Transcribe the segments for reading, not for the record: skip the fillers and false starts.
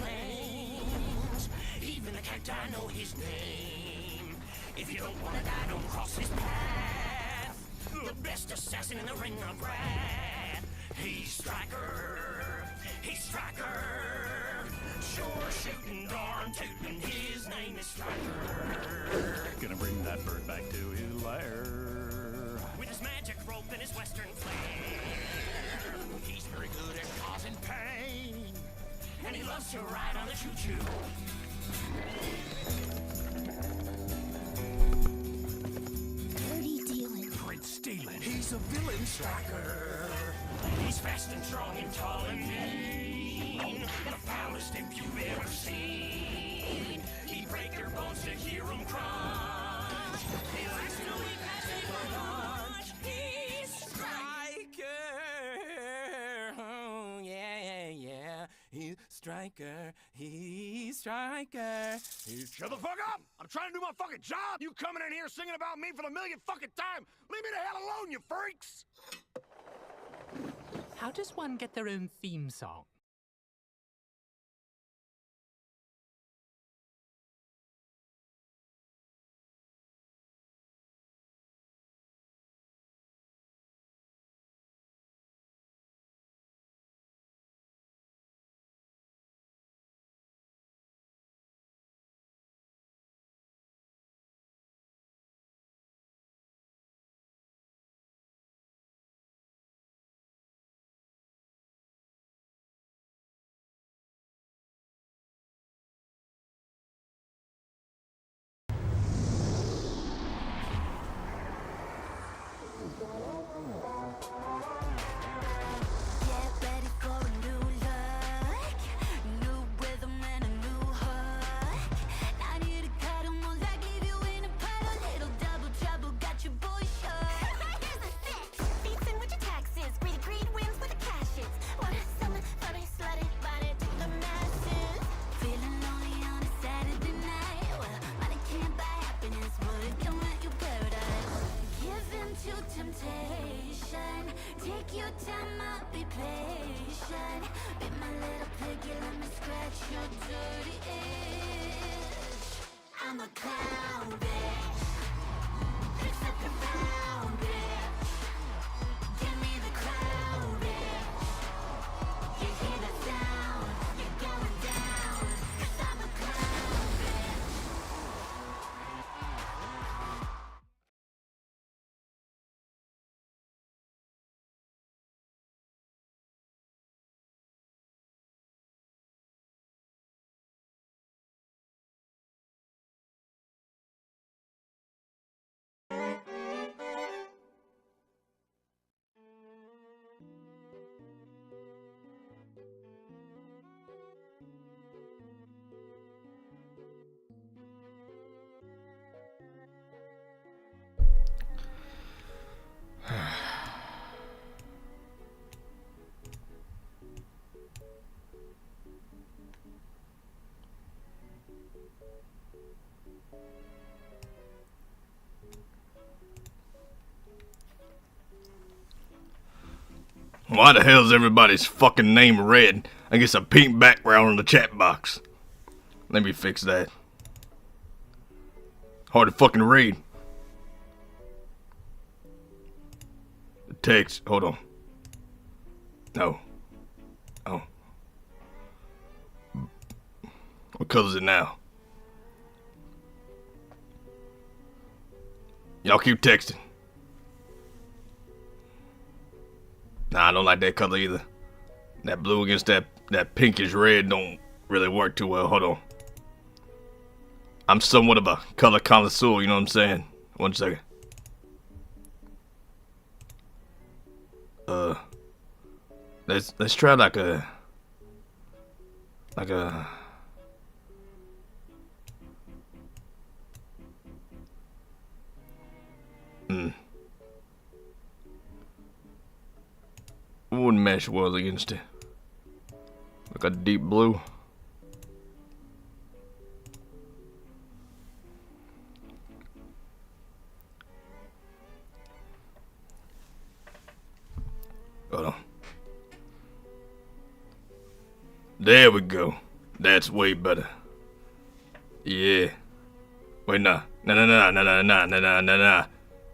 flames. Even the cacti know his name. If you don't wanna die, don't cross his path. The best assassin in the ring of wrath. He's Striker. He's Striker. Sure shooting, darn tootin'. His name is Striker. Gonna bring that bird back to his lair. With his magic rope and his western flair. He's very good at causing pain. And he loves to ride on the choo-choo. Dirty dealing. Prince stealing. He's a villain striker. He's fast and strong and tall and mean. The foulest imp you've ever seen. He'd break your bones to hear him crunch. He likes to eat magic for lunch. He's Striker. Oh, yeah. He's Striker. He's Striker. Shut the fuck up! I'm trying to do my fucking job! You coming in here singing about me for the millionth fucking time! Leave me the hell alone, you freaks! How does one get their own theme song? Get ready for a new look. New rhythm and a new hook. Not here to cuddle, more like leave you in a puddle. Little double trouble, got your boy shook. Here's the fix. Beats in with your taxes. Greed wins with the cashes. What is something funny, slutty, body to the masses. Feeling lonely on a Saturday night. Well, money can't buy happiness, but it can rent you paradise. Give in to temptation. Take your time, I'll be patient. Be my little piggy, let me scratch your dirty itch. I'm a clown, bitch. Fix up your round, bitch. Give me the crown, bitch. You hear the sound, you're going down. 'Cause I'm a clown, bitch. Why the hell is everybody's fucking name red against a pink background in the chat box? Let me fix that. Hard to fucking read. The text, hold on. No. Oh. What color is it now? Y'all keep texting. Nah, I don't like that color either. That blue against that pinkish red don't really work too well. Hold on. I'm somewhat of a color connoisseur, you know what I'm saying? 1 second. Let's try like a wouldn't mesh well against it. Like a deep blue. Hold on. There we go. That's way better. Yeah. Wait, nah. Nah.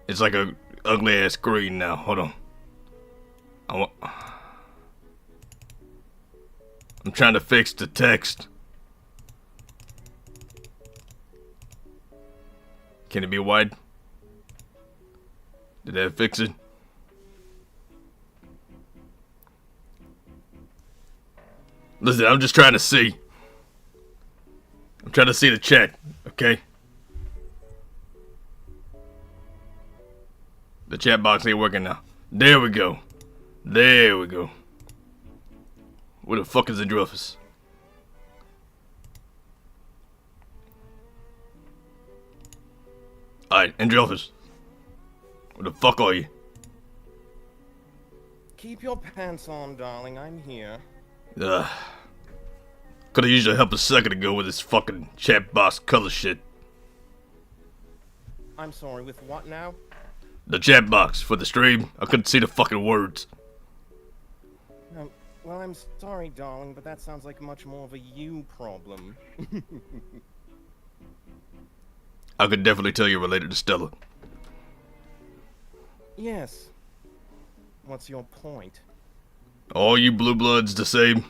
It's like a ugly ass screen now. Hold on. I'm trying to fix the text. Can it be wide? Did that fix it? Listen, I'm just trying to see. I'm trying to see the chat, okay? The chat box ain't working now. There we go. There we go. Where the fuck is Andrealphus? Alright, Andrealphus. Where the fuck are you? Keep your pants on, darling. I'm here. Could've used your help a second ago with this fucking chat box color shit. I'm sorry, with what now? The chat box for the stream. I couldn't see the fucking words. Well, I'm sorry, darling, but that sounds like much more of a you problem. I could definitely tell you're related to Stella. Yes. What's your point? All you blue bloods the same?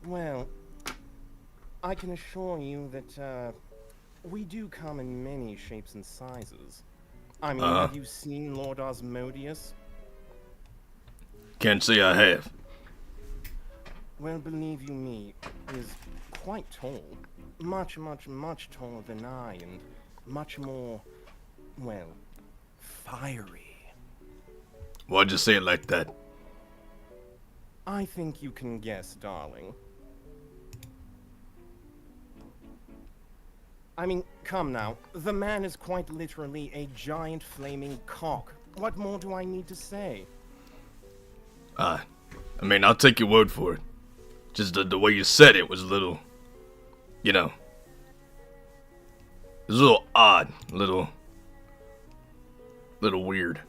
Well, I can assure you that, we do come in many shapes and sizes. I mean, have you seen Lord Osmodius? Can't say I have. Well, believe you me, is quite tall. Much taller than I, and much more, well, fiery. Why'd you say it like that? I think you can guess, darling. I mean, come now. The man is quite literally a giant flaming cock. What more do I need to say? I mean, I'll take your word for it. Just the way you said it was a little, you know, it was a little odd, a little weird.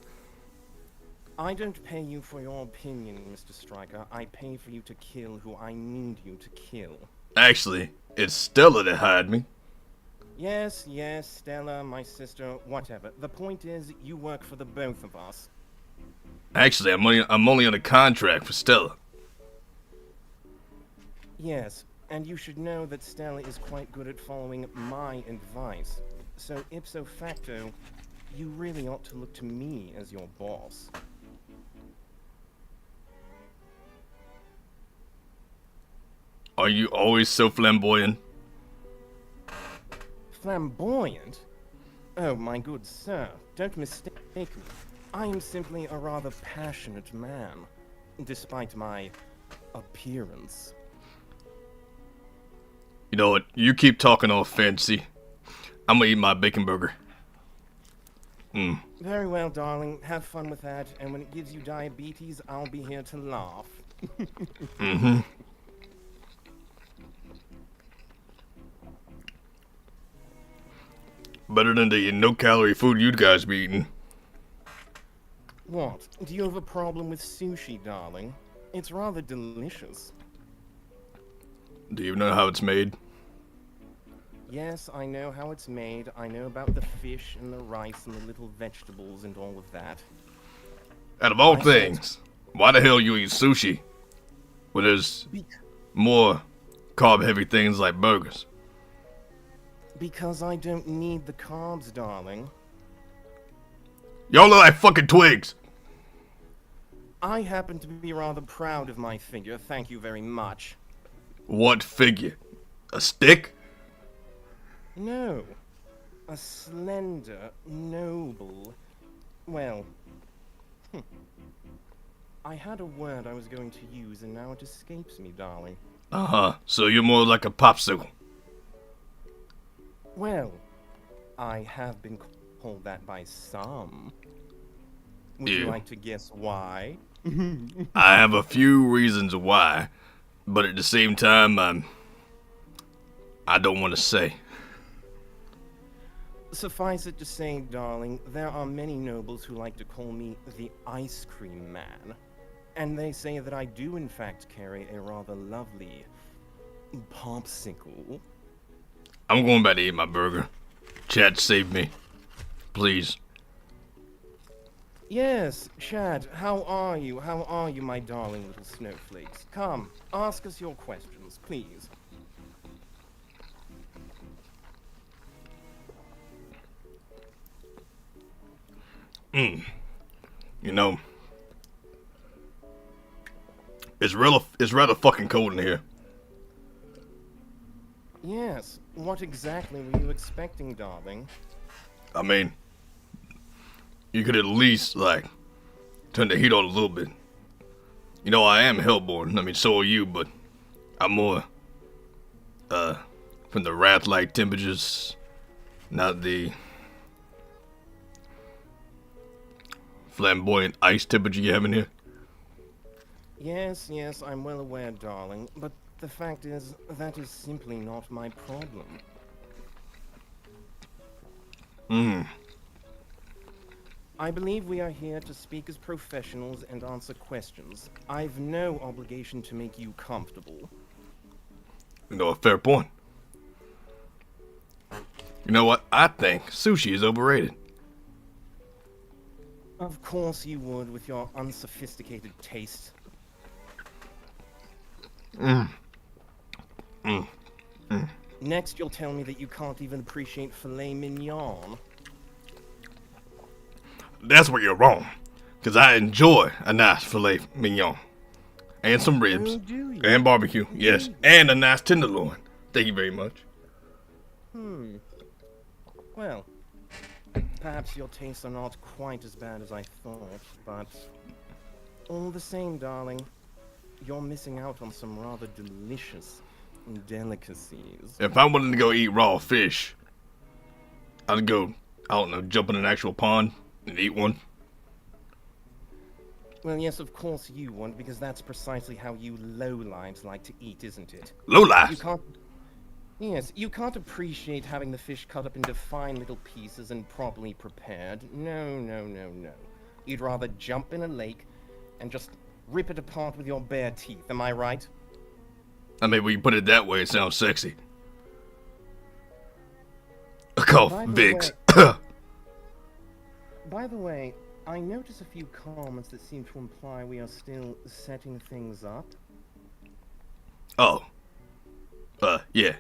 I don't pay you for your opinion, Mr. Stryker. I pay for you to kill who I need you to kill. Actually, it's Stella that hired me. Yes, Stella, my sister, whatever. The point is, you work for the both of us. Actually, I'm only on a contract for Stella. Yes, and you should know that Stella is quite good at following my advice. So, ipso facto, you really ought to look to me as your boss. Are you always so flamboyant? Flamboyant? Oh, my good sir, don't mistake me. I am simply a rather passionate man, despite my appearance. You know what? You keep talking all fancy. I'm gonna eat my bacon burger. Very well, darling. Have fun with that, and when it gives you diabetes, I'll be here to laugh. Better than the no-calorie food you guys be eating. What? Do you have a problem with sushi, darling? It's rather delicious. Do you know how it's made? Yes, I know how it's made. I know about the fish and the rice and the little vegetables and all of that. Out of all things, why the hell you eat sushi? When there's more carb-heavy things like burgers. Because I don't need the carbs, darling. Y'all look like fucking twigs. I happen to be rather proud of my figure, thank you very much. What figure? A stick? No. A slender, noble... Well... I had a word I was going to use and now it escapes me, darling. Uh-huh. So you're more like a popsicle. Well, I have been called that by some. Would you like to guess why? I have a few reasons why, but at the same time, I don't want to say. Suffice it to say, darling, there are many nobles who like to call me the Ice Cream Man. And they say that I do in fact carry a rather lovely popsicle. I'm going back to eat my burger. Chat, save me. Please. Yes, Chad, how are you? How are you, my darling little snowflakes? Come, ask us your questions, please. You know, it's rather fucking cold in here. Yes, what exactly were you expecting, darling? I mean, you could at least, like, turn the heat on a little bit. You know, I am hellborn. I mean, so are you, but I'm more, from the wrath-like temperatures, not the flamboyant ice temperature you have in here. Yes, yes, I'm well aware, darling, but the fact is, that is simply not my problem. I believe we are here to speak as professionals and answer questions. I've no obligation to make you comfortable. You know, a fair point. You know what? I think sushi is overrated. Of course you would, with your unsophisticated taste. Next, you'll tell me that you can't even appreciate filet mignon. That's where you're wrong. Because I enjoy a nice filet mignon. And some ribs. Oh, do you? And barbecue, yes. And a nice tenderloin. Thank you very much. Well, perhaps your tastes are not quite as bad as I thought, but all the same, darling, you're missing out on some rather delicious delicacies. If I wanted to go eat raw fish, I'd go, I don't know, jump in an actual pond and eat one. Well, yes, of course you would, because that's precisely how you lowlives like to eat, isn't it? Low You life. can't... Yes, you can't appreciate having the fish cut up into fine little pieces and properly prepared. No, no, no, no. You'd rather jump in a lake and just rip it apart with your bare teeth, am I right? I mean, when you put it that way, it sounds sexy. A cough, By the Vicks. By the way, I notice a few comments that seem to imply we are still setting things up. Oh. Yeah.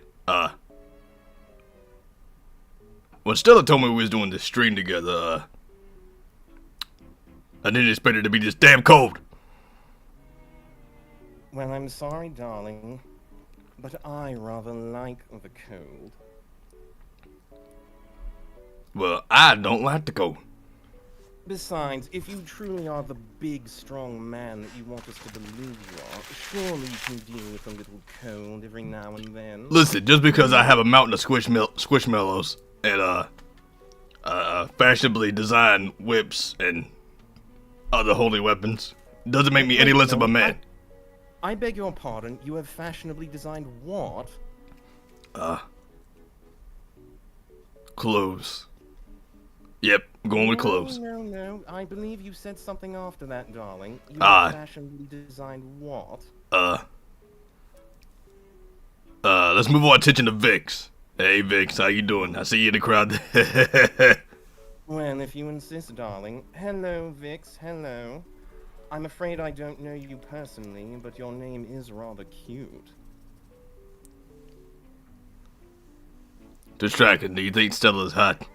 When Stella told me we was doing this stream together, I didn't expect it to be this damn cold. Well, I'm sorry, darling, but I rather like the cold. Well, I don't like the cold. Besides, if you truly are the big, strong man that you want us to believe you are, surely you can deal with a little cold every now and then. Listen, just because I have a mountain of squishmallows and fashionably designed whips and other holy weapons doesn't make me any less of a man. I beg your pardon, you have fashionably designed what? Clothes. Yep, going with clothes. No, I believe you said something after that, darling. You Ah. have fashionably designed what? Let's move our attention to Vix. Hey, Vix, how you doing? I see you in the crowd. Well, if you insist, darling. Hello, Vix, hello. I'm afraid I don't know you personally, but your name is rather cute. Distracted. Do you think Stella's hot?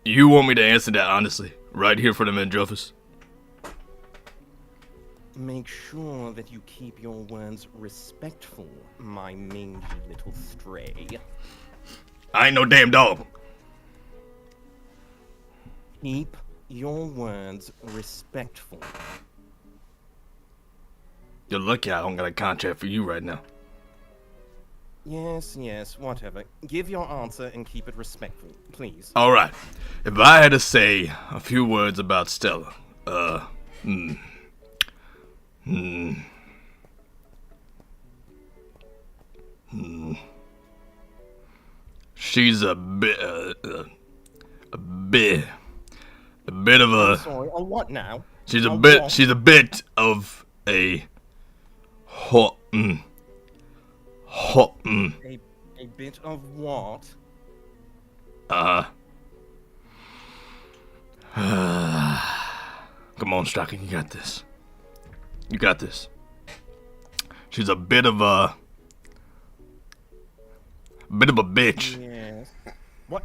You want me to answer that honestly, right here for the Andrealphus? Make sure that you keep your words respectful, my mangy little stray. I ain't no damn dog. Keep your words respectful. You're lucky I don't got a contract for you right now. Yes, whatever. Give your answer and keep it respectful, please. Alright, if I had to say a few words about Stella, she's a bit A bit of a. Sorry, on what now? She's a On bit. what? She's a bit of a. Hot. Hot. A bit of what? Come on, Striker, you got this. You got this. She's a bit of a. Bitch. Yes. What?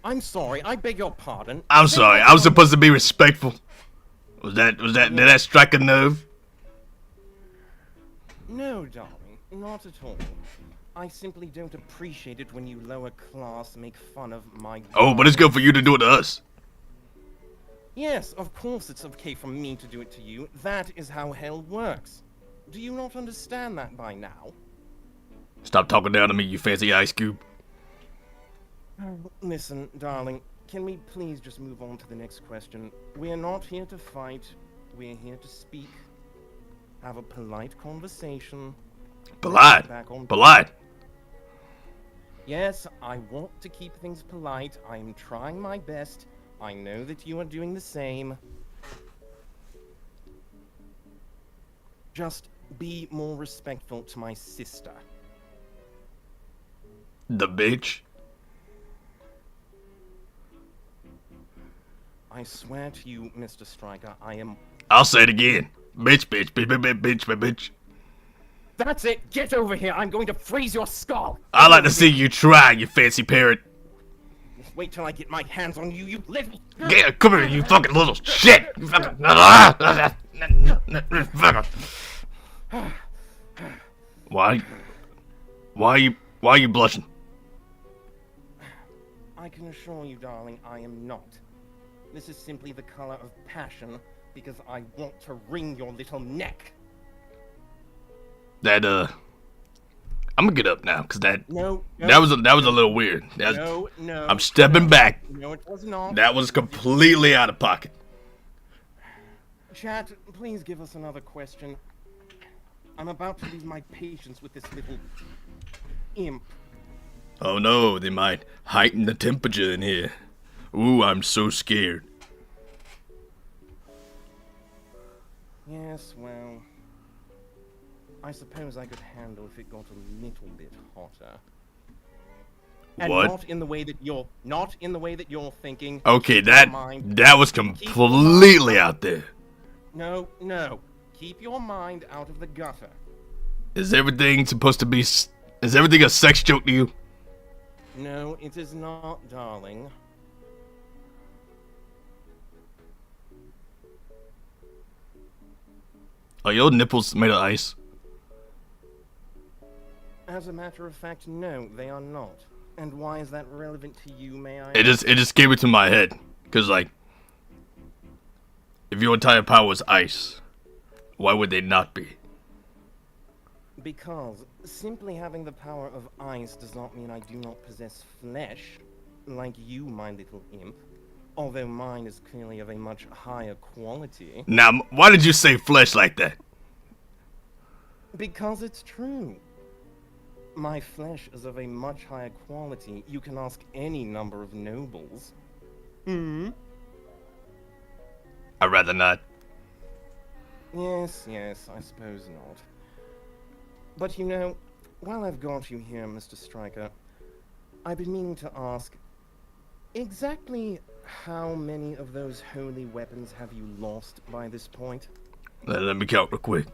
I'm sorry. I beg your pardon. I'm Say sorry. that I was one- supposed to be respectful. Did that strike a nerve? No, darling, not at all. I simply don't appreciate it when you lower class make fun of my. Oh, but it's good for you to do it to us. Yes, of course it's okay for me to do it to you. That is how hell works. Do you not understand that by now? Stop talking down to me, you fancy ice cube. Listen, darling, can we please just move on to the next question? We're not here to fight. We're here to speak. Have a polite conversation. Polite. Back on- Polite. Yes, I want to keep things polite. I am trying my best. I know that you are doing the same. Just be more respectful to my sister. The bitch. I swear to you, Mr. Striker, I am... I'll say it again. Bitch, bitch, bitch, bitch, bitch, bitch, bitch. That's it! Get over here! I'm going to freeze your skull! I like to see you try, you fancy parrot. Just wait till I get my hands on you, you little... Come here, you fucking little shit. You fucking... Why are you blushing? I can assure you, darling, I am not. This is simply the color of passion, because I want to wring your little neck. That I'm gonna get up now, cause that No, that was a little weird. no. I'm stepping back. No, it was not. That was completely out of pocket. Chat, please give us another question. I'm about to lose my patience with this little imp. Oh no, they might heighten the temperature in here. Ooh, I'm so scared. Yes, well, I suppose I could handle if it got a little bit hotter. And What? not in the way that you're thinking. Okay, Keep your mind- that was completely out there. No. Keep your mind out of the gutter. Is everything a sex joke to you? No, it is not, darling. Are your nipples made of ice? As a matter of fact, no, they are not. And why is that relevant to you, may I? It just came into my head, cause like, if your entire power was ice, why would they not be? Because simply having the power of ice does not mean I do not possess flesh, like you, my little imp. Although mine is clearly of a much higher quality. Now, why did you say flesh like that? Because it's true. My flesh is of a much higher quality. You can ask any number of nobles. I'd rather not. Yes, I suppose not. But you know, while I've got you here, Mr. Striker, I've been meaning to ask, exactly how many of those holy weapons have you lost by this point? Let me count real quick.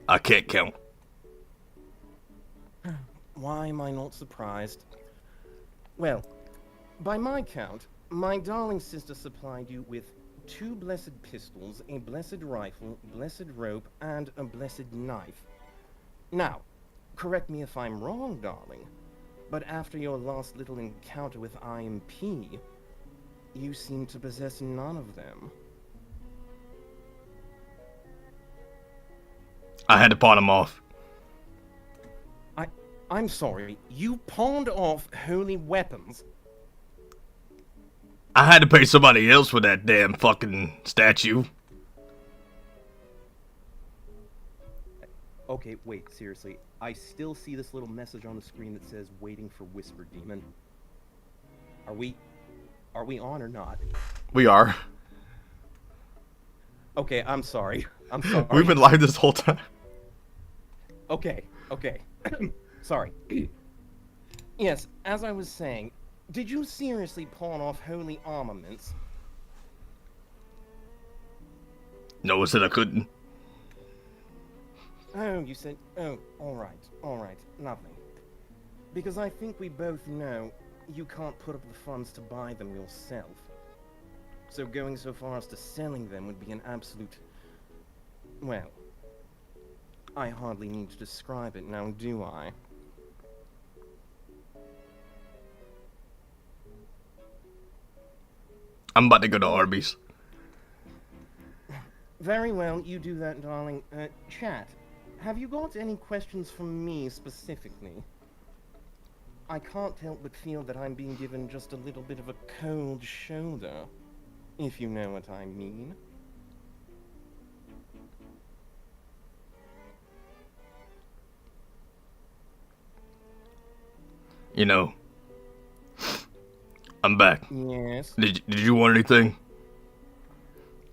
I can't count. Why am I not surprised? Well, by my count, my darling sister supplied you with 2 blessed pistols, a blessed rifle, blessed rope, and a blessed knife. Now, correct me if I'm wrong, darling, but after your last little encounter with IMP, you seem to possess none of them. I had to pawn them off. I'm sorry, you pawned off holy weapons? I had to pay somebody else for that damn fucking statue. Okay, wait, seriously. I still see this little message on the screen that says waiting for Whisper Demon. Are we on or not? We are. Okay, I'm sorry. I'm sorry. We've been live this whole time. Okay. Sorry. Yes, as I was saying, did you seriously pawn off holy armaments? No, I said I couldn't. Oh, you said... Oh, alright, lovely. Because I think we both know you can't put up the funds to buy them yourself. So going so far as to selling them would be an absolute... Well... I hardly need to describe it now, do I? I'm about to go to Arby's. Very well, you do that, darling. Chat, have you got any questions from me specifically? I can't help but feel that I'm being given just a little bit of a cold shoulder, if you know what I mean. You know, I'm back. Yes? Did you want anything?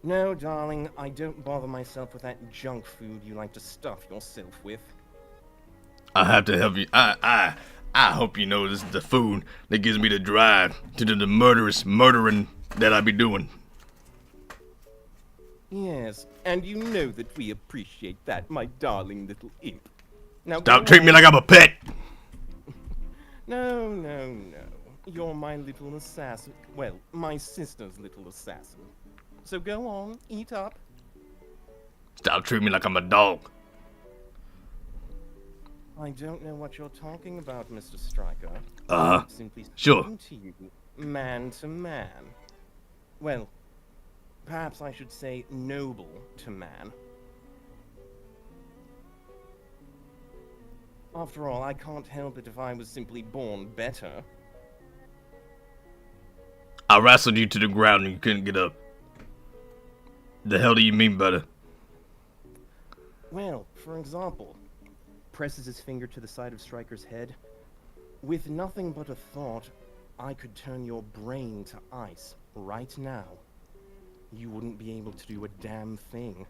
No, darling, I don't bother myself with that junk food you like to stuff yourself with. I have to help you. I hope you know this is the food that gives me the drive to do the murdering that I be doing. Yes, and you know that we appreciate that, my darling little imp. Now Stop go treating me on. like I'm a pet. No. You're my little assassin. Well, my sister's little assassin. So go on, eat up. Stop treating me like I'm a dog. I don't know what you're talking about, Mr. Stryker. Uh-huh. I'm simply Sure. speaking to you, man to man. Well, perhaps I should say noble to man. After all, I can't help it if I was simply born better. I wrestled you to the ground and you couldn't get up. The hell do you mean, better? Well, for example, presses his finger to the side of Stryker's head. With nothing but a thought, I could turn your brain to ice right now. You wouldn't be able to do a damn thing.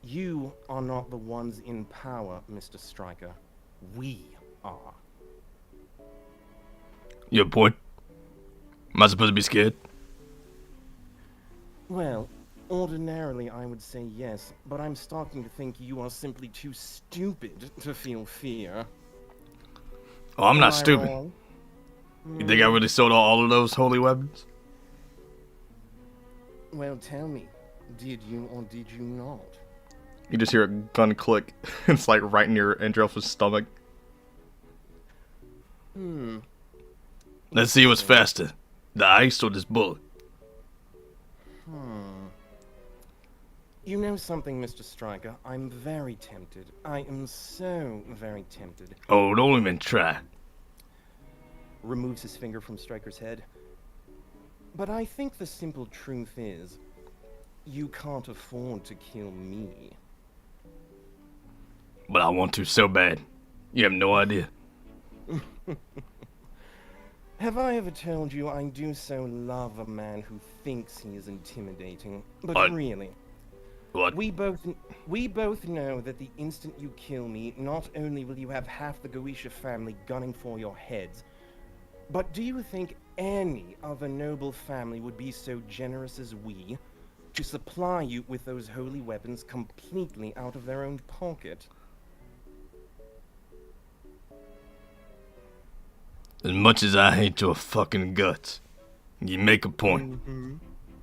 You are not the ones in power, Mr. Stryker. We are. Your point? Am I supposed to be scared? Well, ordinarily I would say yes, but I'm starting to think you are simply too stupid to feel fear. Oh, I'm Am not I stupid. wrong? You think I really sold all of those holy weapons? Well, tell me, did you or did you not? You just hear a gun click. It's like right in your Andrealphus stomach. Let's see what's faster. The ice or this bullet? You know something, Mr. Stryker? I'm very tempted. I am so very tempted. Oh, don't even try. Removes his finger from Stryker's head. But I think the simple truth is, you can't afford to kill me. But I want to so bad. You have no idea. Have I ever told you I do so love a man who thinks he is intimidating? But What? really, What? we both know that the instant you kill me, not only will you have half the Goetia family gunning for your heads, but do you think any other noble family would be so generous as we to supply you with those holy weapons completely out of their own pocket? As much as I hate your fucking guts, you make a point.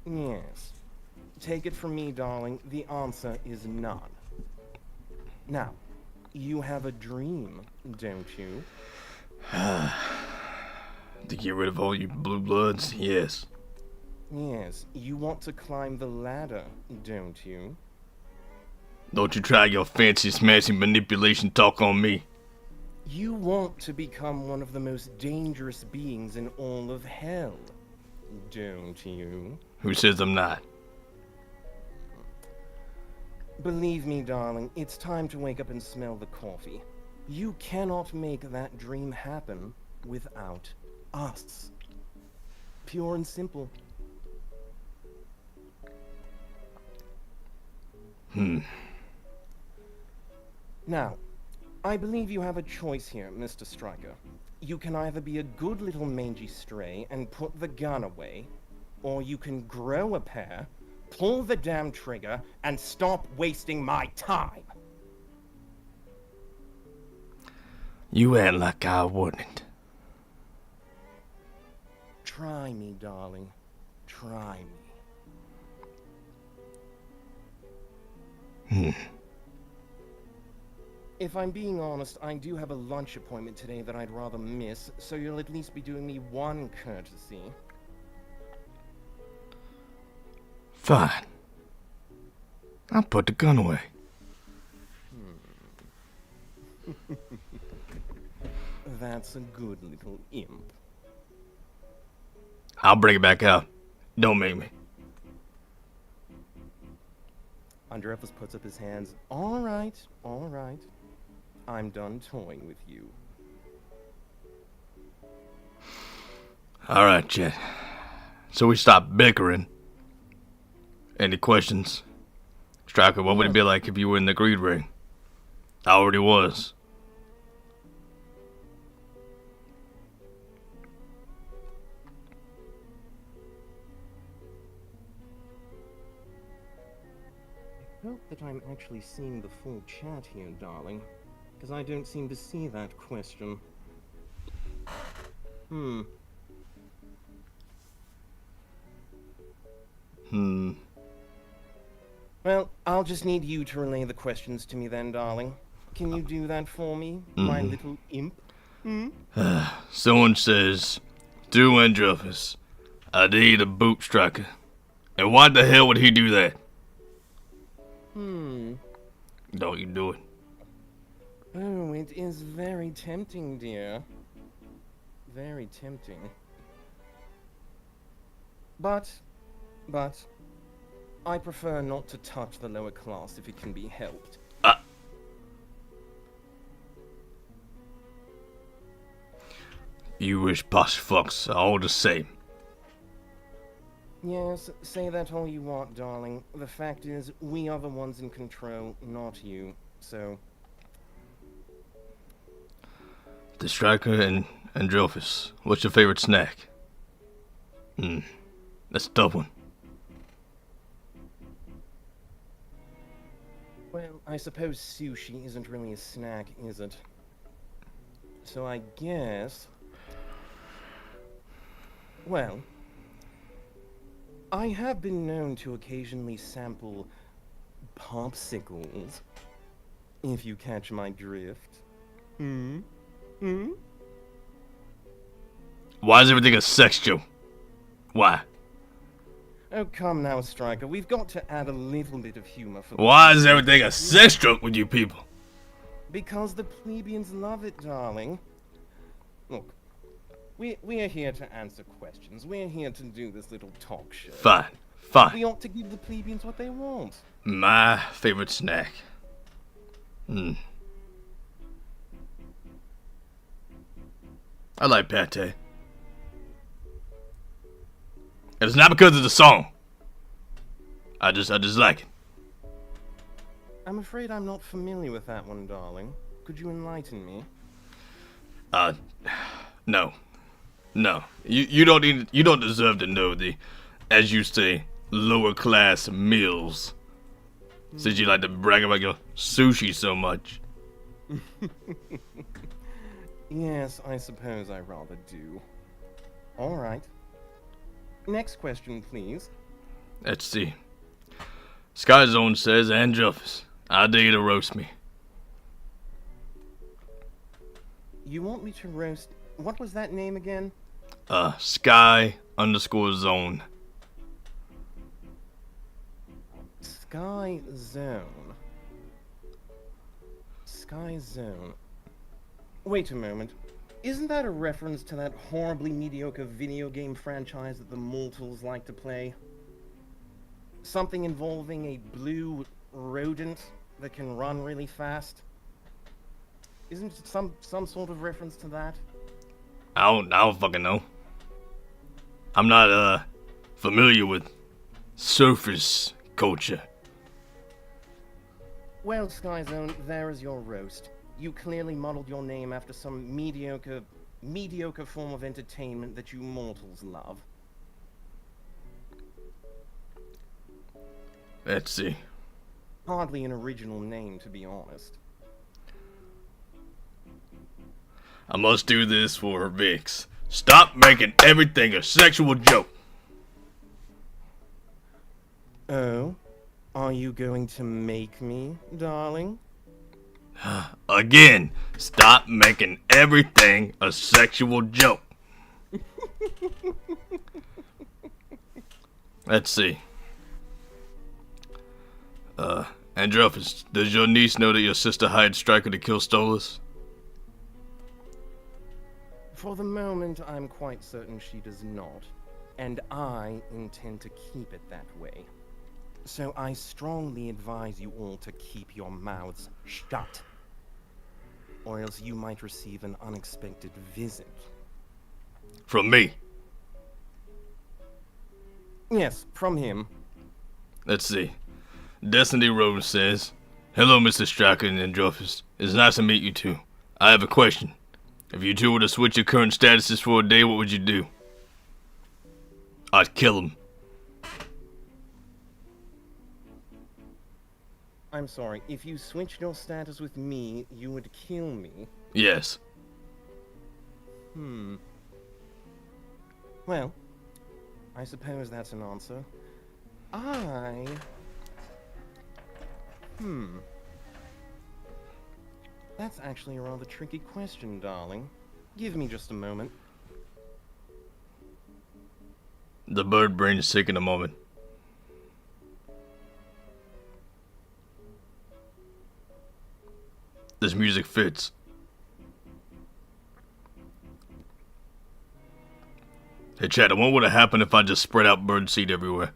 Yes. Take it from me, darling, the answer is none. Now, you have a dream, don't you? To get rid of all you blue bloods, yes. Yes, you want to climb the ladder, don't you? Don't you try your fancy smashy manipulation talk on me. You want to become one of the most dangerous beings in all of hell, don't you? Who says I'm not? Believe me, darling, it's time to wake up and smell the coffee. You cannot make that dream happen without us. Pure and simple. Now, I believe you have a choice here, Mr. Stryker. You can either be a good little mangy stray and put the gun away, or you can grow a pair, pull the damn trigger, and stop wasting my time. You act like I wouldn't. Try me, darling. Try me. If I'm being honest, I do have a lunch appointment today that I'd rather miss, so you'll at least be doing me one courtesy. Fine. I'll put the gun away. That's a good little imp. I'll bring it back out. Don't make me. Andrealphus puts up his hands. All right, all right. I'm done toying with you. Alright, Chet. So we stopped bickering. Any questions? Striker, what would it be like if you were in the greed ring? I already was. I hope that I'm actually seeing the full chat here, darling. Because I don't seem to see that question. Well, I'll just need you to relay the questions to me then, darling. Can you do that for me, my little imp? Someone says, do Andrealphus. I need a boot striker. And why the hell would he do that? Don't you do it. Oh, it is very tempting, dear. Very tempting. But, I prefer not to touch the lower class if it can be helped. You wish posh fucks are all the same. Yes, say that all you want, darling. The fact is, we are the ones in control, not you. So, The striker and Andrealphus. What's your favorite snack? That's a tough one. well, I suppose sushi isn't really a snack, is it? So I guess... Well, I have been known to occasionally sample popsicles, if you catch my drift. Why is everything a sex joke? Why? Oh, come now, Striker. We've got to add a little bit of humor for Why is everything a sex joke with you people? Because the plebeians love it, darling. Look, we're here to answer questions. We're here to do this little talk show. Fine, We fine. ought to give the plebeians what they want. My favorite snack. I like pate. And it's not because of the song. I just like it. I'm afraid I'm not familiar with that one, darling. Could you enlighten me? No. No. You don't deserve to know the, as you say, lower class meals. Since you like to brag about your sushi so much. Yes, I suppose I rather do. All right. Next question, please. Let's see. Sky Zone says, Andrealphus, I dare you to roast me. You want me to roast... What was that name again? Sky_Zone. Sky Zone. Sky Zone. Wait a moment. Isn't that a reference to that horribly mediocre video game franchise that the mortals like to play? Something involving a blue rodent that can run really fast? Isn't it some sort of reference to that? I don't fucking know. I'm not familiar with surface culture. Well, Skyzone, there is your roast. You clearly modeled your name after some mediocre form of entertainment that you mortals love. Let's see. Hardly an original name, to be honest. I must do this for Vix. Stop making everything a sexual joke. Oh? Are you going to make me, darling? Again, stop making everything a sexual joke. Let's see. Andrealphus, does your niece know that your sister hired Striker to kill Stolas? For the moment, I'm quite certain she does not. And I intend to keep it that way. So I strongly advise you all to keep your mouths shut. Or else you might receive an unexpected visit. From me. Yes, from him. Let's see. Destiny Rose says, "Hello, Mr. Striker and Andrealphus. It's nice to meet you two. I have a question. If you two were to switch your current statuses for a day, what would you do?" "I'd kill him." I'm sorry, if you switched your status with me, you would kill me? "Yes." Well, I suppose that's an answer. That's actually a rather tricky question, darling. Give me just a moment. The bird brain is taking a moment. This music fits. Hey Chad, what would have happened if I just spread out birdseed everywhere?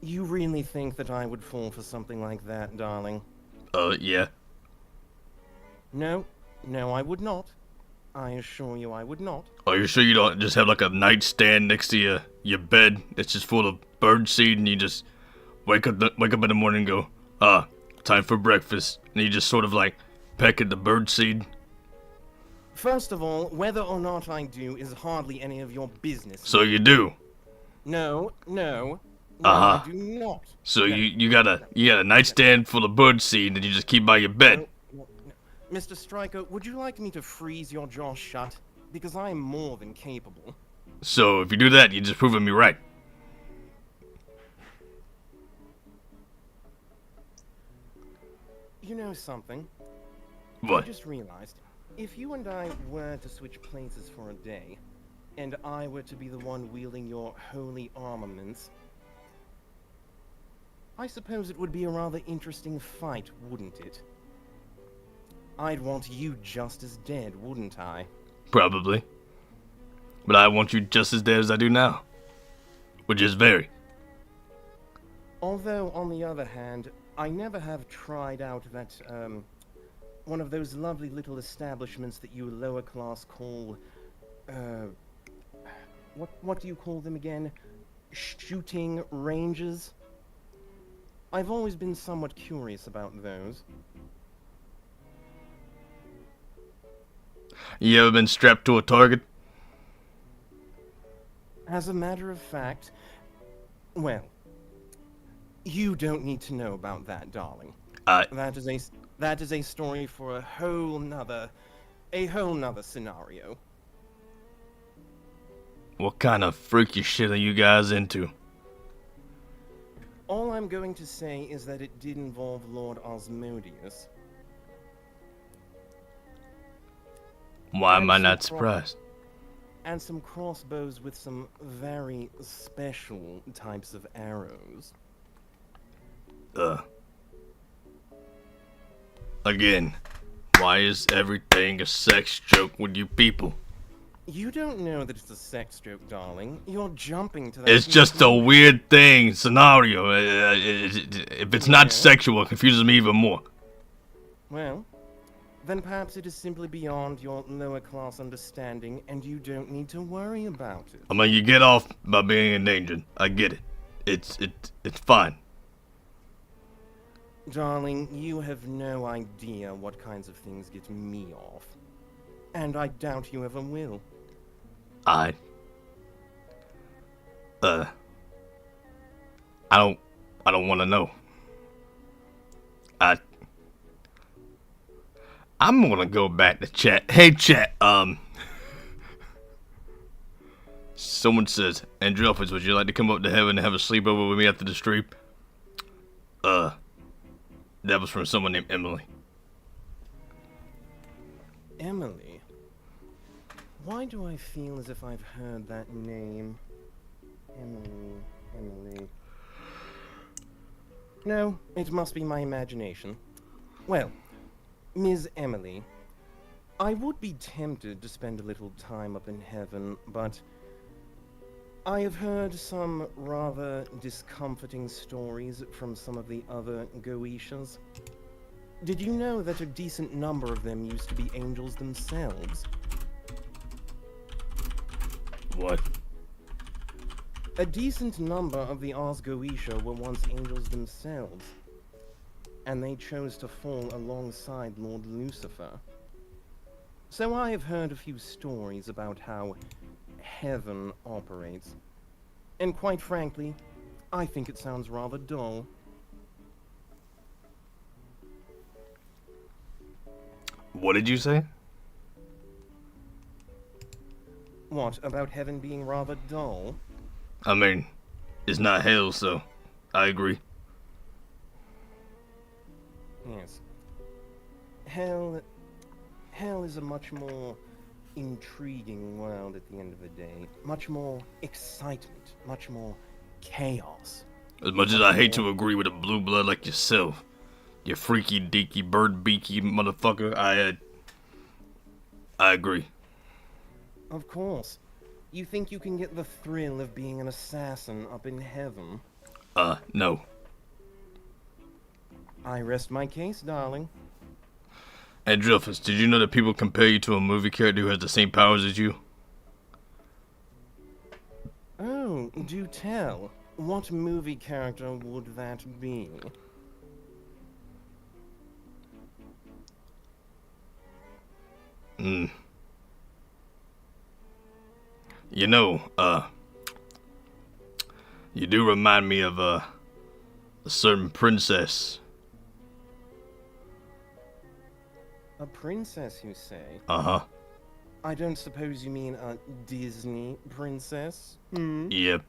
You really think that I would fall for something like that, darling? Yeah. No, I would not. I assure you I would not. Are you sure you don't just have like a nightstand next to your bed that's just full of birdseed and you just wake up in the morning and go, time for breakfast, and you just sort of like peck at the birdseed? First of all, whether or not I do is hardly any of your business. So you do? No, Uh-huh. I do not. So No. you got a nightstand full of birdseed that you just keep by your bed? No. Mr. Stryker, would you like me to freeze your jaw shut? Because I am more than capable. So if you do that, you're just proving me right. You know something? I What? just realized, if you and I were to switch places for a day, and I were to be the one wielding your holy armaments, I suppose it would be a rather interesting fight, wouldn't it? I'd want you just as dead, wouldn't I? Probably. But I want you just as dead as I do now. Which is very. Although, on the other hand, I never have tried out that, one of those lovely little establishments that you lower class call, what do you call them again? Shooting ranges? I've always been somewhat curious about those. You ever been strapped to a target? As a matter of fact, well, you don't need to know about that, darling. That is a story for a whole nother scenario. What kind of freaky shit are you guys into? All I'm going to say is that it did involve Lord Osmodius. Why am And I some not surprised? And some crossbows with some very special types of arrows. Again, why is everything a sex joke with you people? You don't know that it's a sex joke, darling. You're jumping to that. It's just a weird thing, scenario. If it's not sexual, it confuses me even more. Well, then perhaps it is simply beyond your lower class understanding, and you don't need to worry about it. I mean, you get off by being endangered. I get it. It's fine. Darling, you have no idea what kinds of things get me off. And I doubt you ever will. I don't want to know. I'm gonna go back to chat. Hey, chat. Someone says, Andrealphus, would you like to come up to heaven and have a sleepover with me after the stream? That was from someone named Emily. Emily? Why do I feel as if I've heard that name? Emily. No, it must be my imagination. Well, Ms. Emily, I would be tempted to spend a little time up in heaven, but I have heard some rather discomforting stories from some of the other Goetians. Did you know that a decent number of them used to be angels themselves? What? A decent number of the Ars Goetia were once angels themselves, and they chose to fall alongside Lord Lucifer. So I have heard a few stories about how heaven operates, and quite frankly, I think it sounds rather dull. What did you say? What, about heaven being rather dull? I mean, it's not hell, so I agree. Yes. Hell is a much more intriguing world at the end of the day. Much more excitement, much more chaos. As much as I hate to agree with a blue blood like yourself, you freaky deaky bird beaky motherfucker, I agree. Of course. You think you can get the thrill of being an assassin up in heaven? No. I rest my case, darling. Andrealphus, did you know that people compare you to a movie character who has the same powers as you? Oh, do tell. What movie character would that be? You know, you do remind me of, a certain princess. A princess, you say? Uh-huh. I don't suppose you mean a Disney princess? Hmm? Yep.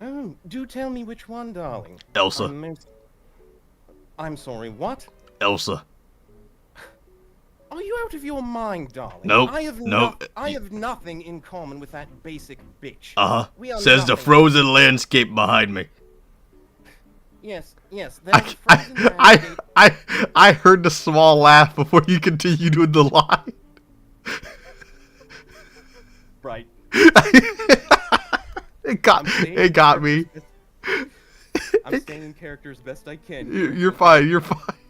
Oh, do tell me which one, darling. Elsa. I'm sorry, what? Elsa. Are you out of your mind, darling? Nope. I have nothing in common with that basic bitch. Uh-huh. We are Says the nothing. frozen landscape behind me. Yes. There's a frozen landscape. I heard the small laugh before you continued with the line. Right. It got me. I'm staying in character as best I can. You're fine.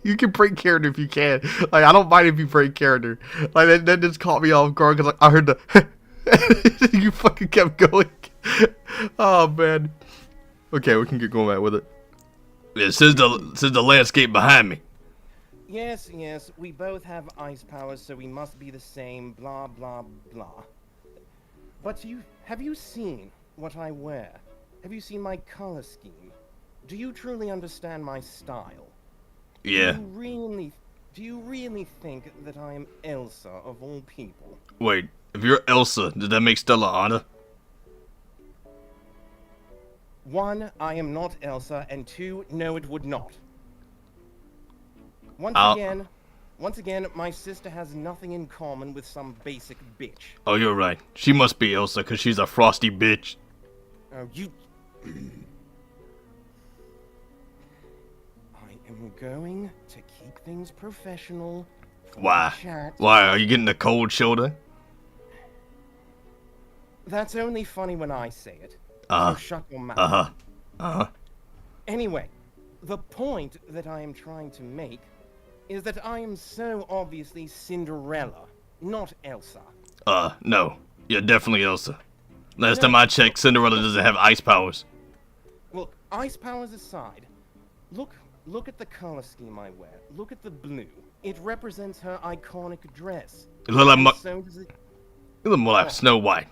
You can break character if you can. Like, I don't mind if you break character. Like, that just caught me off guard because, like, I heard the... You fucking kept going. Oh, man. Okay, we can get going back with it. It says the landscape behind me. Yes, we both have ice powers, so we must be the same, blah, blah, blah. But have you seen what I wear? Have you seen my color scheme? Do you truly understand my style? Yeah. Do you really think that I am Elsa of all people? Wait, if you're Elsa, does that make Stella Anna? 1, I am not Elsa, and 2, no, it would not. Once again, my sister has nothing in common with some basic bitch. Oh, you're right. She must be Elsa, because she's a frosty bitch. Oh, you... I am going to keep things professional. for the Why? Chat. Why, are you getting a cold shoulder? That's only funny when I say it. Uh-huh. So shut your mouth. Uh-huh. Uh-huh. Anyway, the point that I am trying to make is that I am so obviously Cinderella, not Elsa. No. You're definitely Elsa. Last No. time I checked, Cinderella doesn't have ice powers. Look, ice powers aside, look at the color scheme I wear. Look at the blue. It represents her iconic dress. You look like And mu- so does it. You look more like Snow White.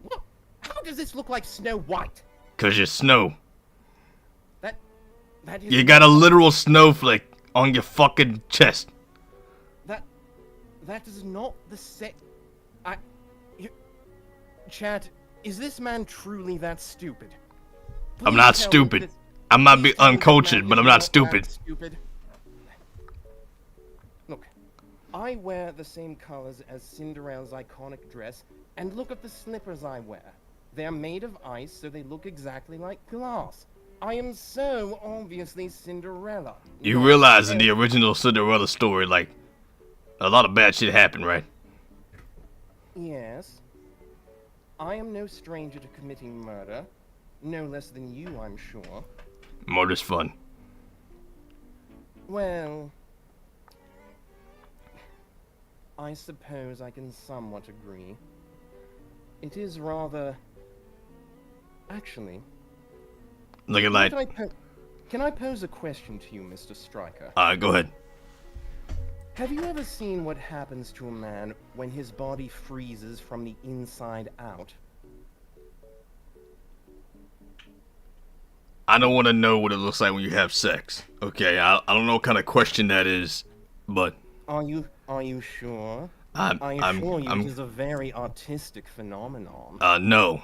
What? How does this look like Snow White? 'Cause you're snow. That is You got a literal snowflake on your fucking chest. That is not the set. Chad, is this man truly that stupid? I'm Please not tell me stupid. this- I might please be tell me this uncultured, man but is I'm not that stupid. stupid. Look, I wear the same colors as Cinderella's iconic dress, and look at the slippers I wear. They're made of ice, so they look exactly like glass. I am so obviously Cinderella. You not realize in the Elsa. original Cinderella story, like, a lot of bad shit happened, right? Yes. I am no stranger to committing murder. No less than you, I'm sure. Murder's fun. Well, I suppose I can somewhat agree. It is rather... Actually, Looking like, can I pose a question to you, Mr. Stryker? go ahead. Have you ever seen what happens to a man when his body freezes from the inside out? I don't want to know what it looks like when you have sex. Okay, I don't know what kind of question that is, but Are you sure? I'm, I I'm, assure you I'm, it is a very artistic phenomenon. no.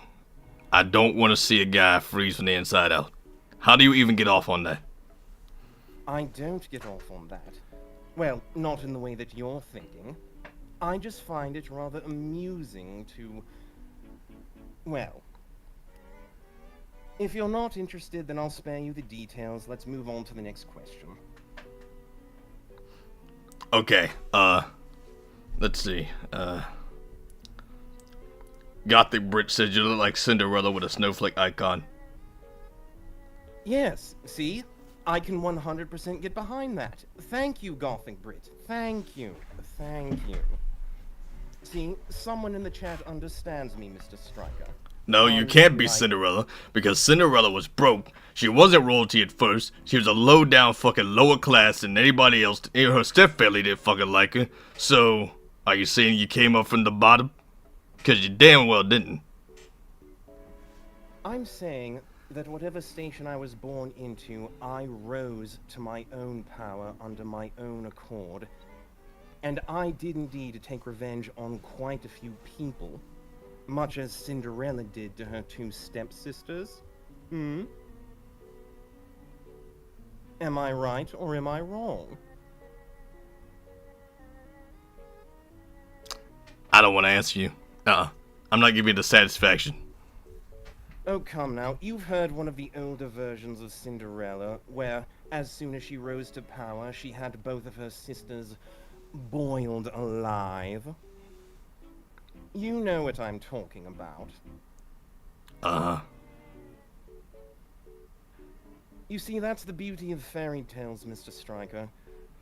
I don't want to see a guy freeze from the inside out. How do you even get off on that? I don't get off on that. Well, not in the way that you're thinking. I just find it rather amusing to... Well... If you're not interested, then I'll spare you the details. Let's move on to the next question. Okay, let's see, Gothic Brit says you look like Cinderella with a snowflake icon. Yes, see? I can 100% get behind that. Thank you, Gothic Brit. Thank you. Thank you. See, someone in the chat understands me, Mr. Stryker. No, you can't be Unlike- Cinderella, because Cinderella was broke. She wasn't royalty at first. She was a low-down fucking lower class than anybody else. Even her stepfamily didn't fucking like her. So, are you saying you came up from the bottom? Because you damn well didn't. I'm saying that whatever station I was born into, I rose to my own power under my own accord. And I did indeed take revenge on quite a few people. Much as Cinderella did to her two stepsisters. Am I right or am I wrong? I don't want to answer you. I'm not giving you the satisfaction. Oh, come now. You've heard one of the older versions of Cinderella, where, as soon as she rose to power, she had both of her sisters boiled alive. You know what I'm talking about. You see, that's the beauty of fairy tales, Mr. Stryker.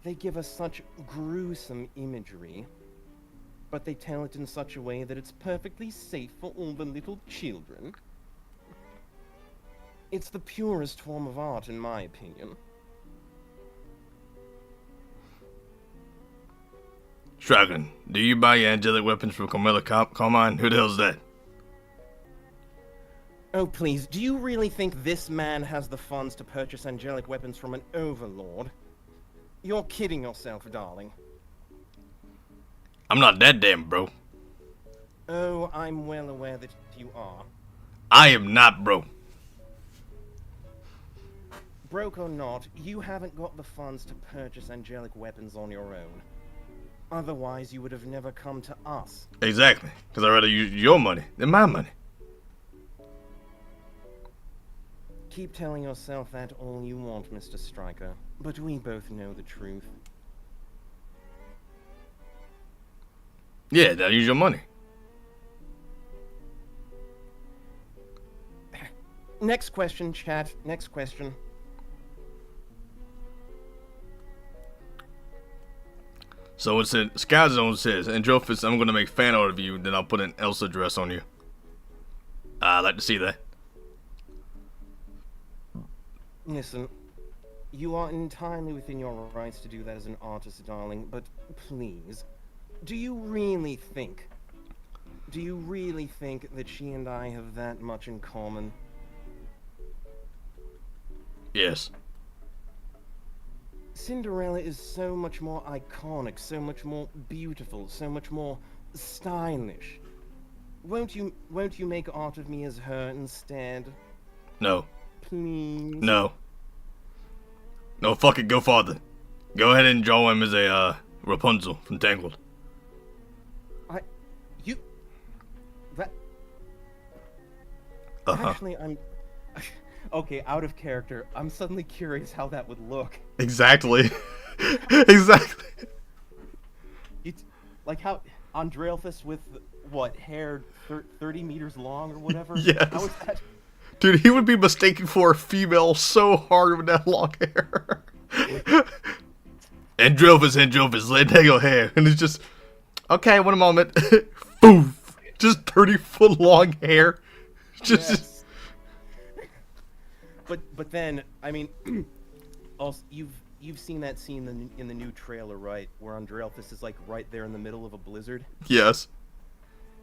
They give us such gruesome imagery, but they tell it in such a way that it's perfectly safe for all the little children. It's the purest form of art, in my opinion. Dragon, do you buy your angelic weapons from Camilla Carmine? Who the hell's that? Oh, please, do you really think this man has the funds to purchase angelic weapons from an overlord? You're kidding yourself, darling. I'm not that damn broke. Oh, I'm well aware that you are. I am not broke. Broke or not, you haven't got the funds to purchase angelic weapons on your own. Otherwise, you would have never come to us. Exactly, because I'd rather use your money than my money. Keep telling yourself that all you want, Mr. Stryker, but we both know the truth. Yeah, then use your money. Next question, chat. Next question. So it said, Sky Zone says, Andrealphus, I'm gonna make fan art of you, then I'll put an Elsa dress on you. I'd like to see that. Listen, you are entirely within your rights to do that as an artist, darling, but please, do you really think that she and I have that much in common? Yes. Cinderella is so much more iconic, so much more beautiful, so much more stylish. Won't you make art of me as her instead? No. Please? No. No, fuck it, go farther. Go ahead and draw him as a, Rapunzel from Tangled. Actually, I'm... Okay, out of character. I'm suddenly curious how that would look. Exactly. Exactly. It's like how Andrealphus with, what, hair 30 meters long or whatever? Yes. How is that? Dude, he would be mistaken for a female so hard with that long hair. Andrealphus, let me take your hair. And it's just, okay, one moment. Poof. Just 30-foot long hair. Just... Yes. But then, I mean, also you've seen that scene in the new trailer, right? Where Andrealphus is like right there in the middle of a blizzard. Yes.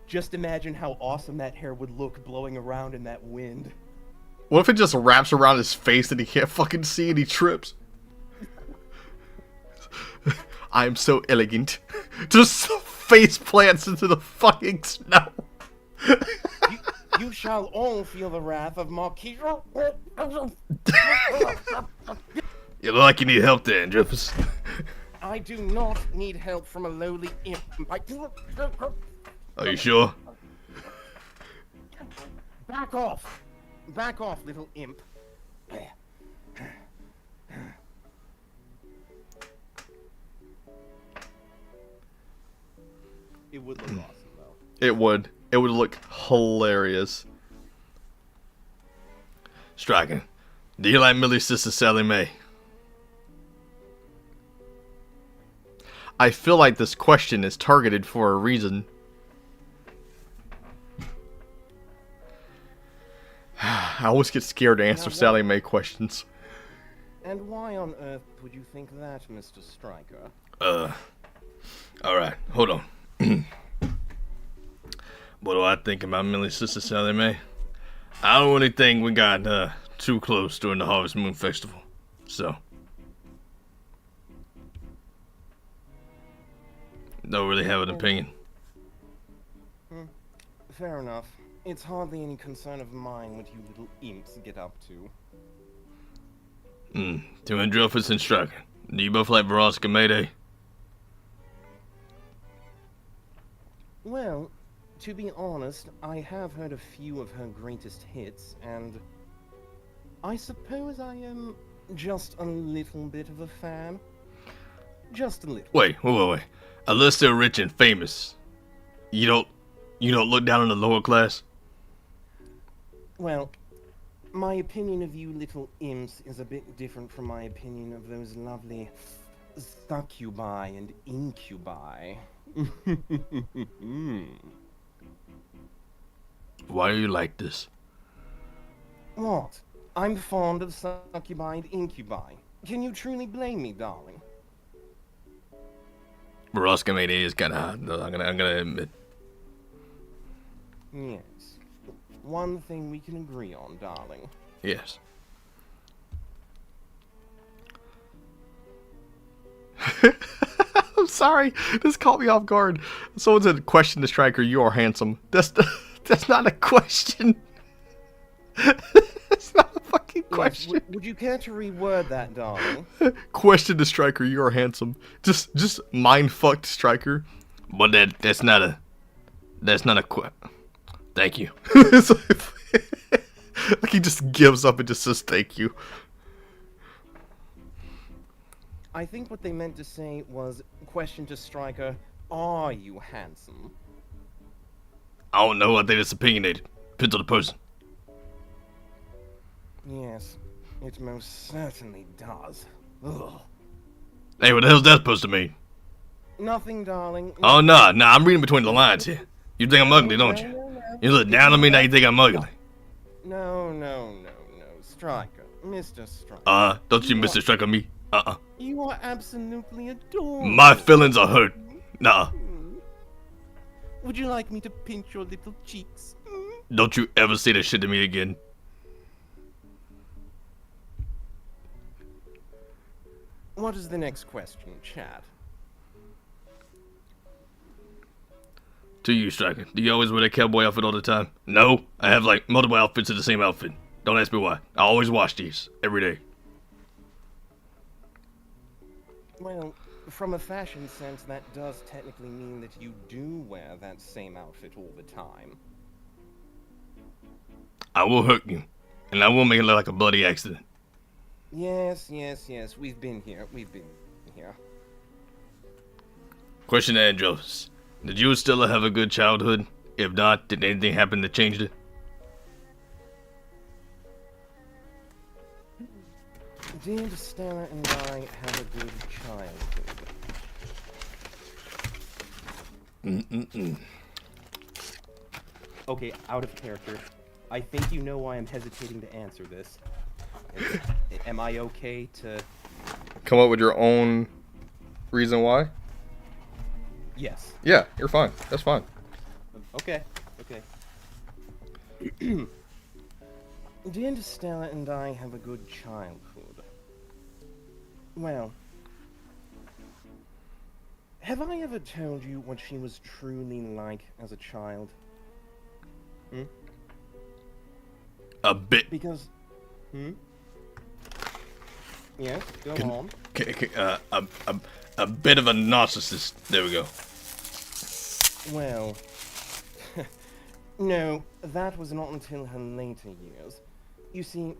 Just imagine how awesome that hair would look blowing around in that wind. What if it just wraps around his face and he can't fucking see and he trips? I am so elegant. Just face plants into the fucking snow. You shall all feel the wrath of Marquis. You look like you need help there, Andrealphus. I do not need help from a lowly imp. Are you sure? Back off. Back off, little imp. It would look awesome, though. It would. It would look hilarious. Striker, do you like Millie's sister Sally Mae? I feel like this question is targeted for a reason. I always get scared to answer Sally Mae questions. And why on earth would you think that, Mr. Striker? Alright, hold on. What do I think about Millie's sister Sally Mae? I don't really think we got too close during the Harvest Moon Festival. So, don't really have an opinion. Fair enough. It's hardly any concern of mine what you little imps get up to. To Andrealphus and Striker, do you both like Veronica Mayday? Well, to be honest, I have heard a few of her greatest hits, and I suppose I am just a little bit of a fan. Just a little. Wait. Unless they're rich and famous, you don't look down on the lower class? Well, my opinion of you little imps is a bit different from my opinion of those lovely succubi and incubi. Why are you like this? What? I'm fond of succubi and incubi. Can you truly blame me, darling? Veronica Mayday is kinda hot, though, I'm gonna admit. Yes. One thing we can agree on, darling. Yes. I'm sorry, this caught me off guard. Someone said, question the Striker, you are handsome. That's not a question. It's not a fucking question. Yes, would you care to reword that, darling? Question the Striker, you are handsome. Just mind fucked Striker. But that's not a thank you. Like he just gives up and just says thank you. I think what they meant to say was, question to Striker, are you handsome? I don't know, I think it's opinionated. Depends on the person. Yes, it most certainly does. Ugh. Hey, what the hell's that supposed to mean? Nothing, darling. Oh, nah, I'm reading between the lines here. You think I'm ugly, don't you? You look down on me, now you think I'm ugly. No, Striker. Mr. Striker. Don't you misdistract on me? You are absolutely adorable. My feelings are hurt. Nah, Would you like me to pinch your little cheeks? don't you ever say that shit to me again. What is the next question, Chad? To you, Striker. Do you always wear that cowboy outfit all the time? No, I have like multiple outfits of the same outfit. Don't ask me why. I always wash these every day. Well, from a fashion sense, that does technically mean that you do wear that same outfit all the time. I will hurt you, and I will make it look like a bloody accident. Yes, we've been here. Question to Andrealphus. Did you and Stella have a good childhood? If not, did anything happen that changed it? Did Stella and I have a good childhood? Okay, out of character. I think you know why I'm hesitating to answer this. Am I okay to... Come up with your own reason why? Yes. Yeah, you're fine. That's fine. Okay. Did Stella and I have a good childhood? Well, have I ever told you what she was truly like as a child? A bit. Because... Yes, go on. A bit of a narcissist. There we go. Well... no, that was not until her later years. You see,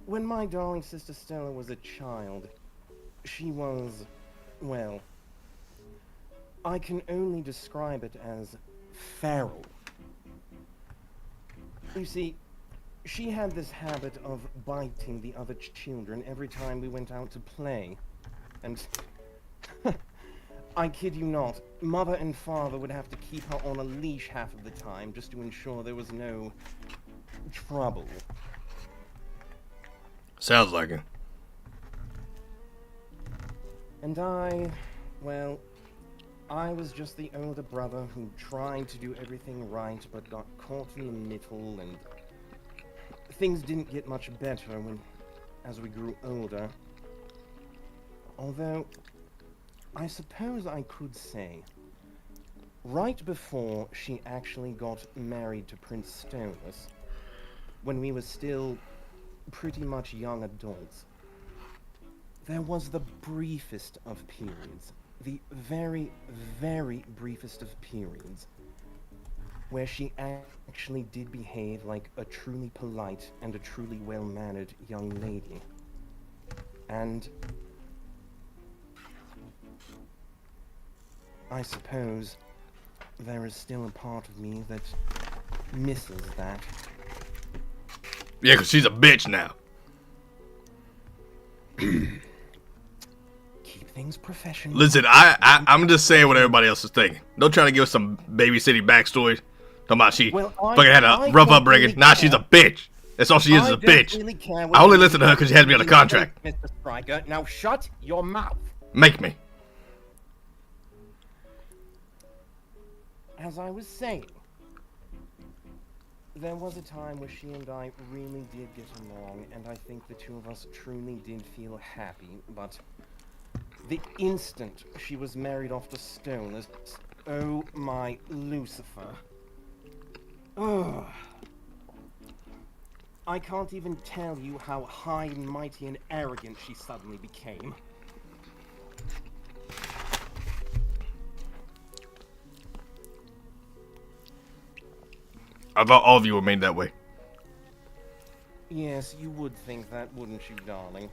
when my darling sister Stella was a child, she was... well... I can only describe it as feral. You see, she had this habit of biting the other children every time we went out to play. And... I kid you not, Mother and Father would have to keep her on a leash half of the time just to ensure there was no... trouble. Sounds like it. And well, I was just the older brother who tried to do everything right but got caught in the middle, and things didn't get much better as we grew older. Although, I suppose I could say, right before she actually got married to Prince Stolas, when we were still pretty much young adults, there was the briefest of periods, the very, very briefest of periods, where she actually did behave like a truly polite and a truly well-mannered young lady. And I suppose there is still a part of me that misses that. Yeah, 'cause she's a bitch now. Keep things professional. Listen, I'm just saying what everybody else is thinking. Don't try to give us some babysitting backstory. Talking about she fucking had a rough upbringing. Nah, she's a bitch. That's all she is a bitch. I only listen to her because she has me on a contract. Mr. Striker, now shut your mouth. Make me. As I was saying, there was a time where she and I really did get along, and I think the two of us truly did feel happy, but the instant she was married off to Stolas, oh my Lucifer. Ugh. I can't even tell you how high and mighty and arrogant she suddenly became. I thought all of you were made that way. Yes, you would think that, wouldn't you, darling?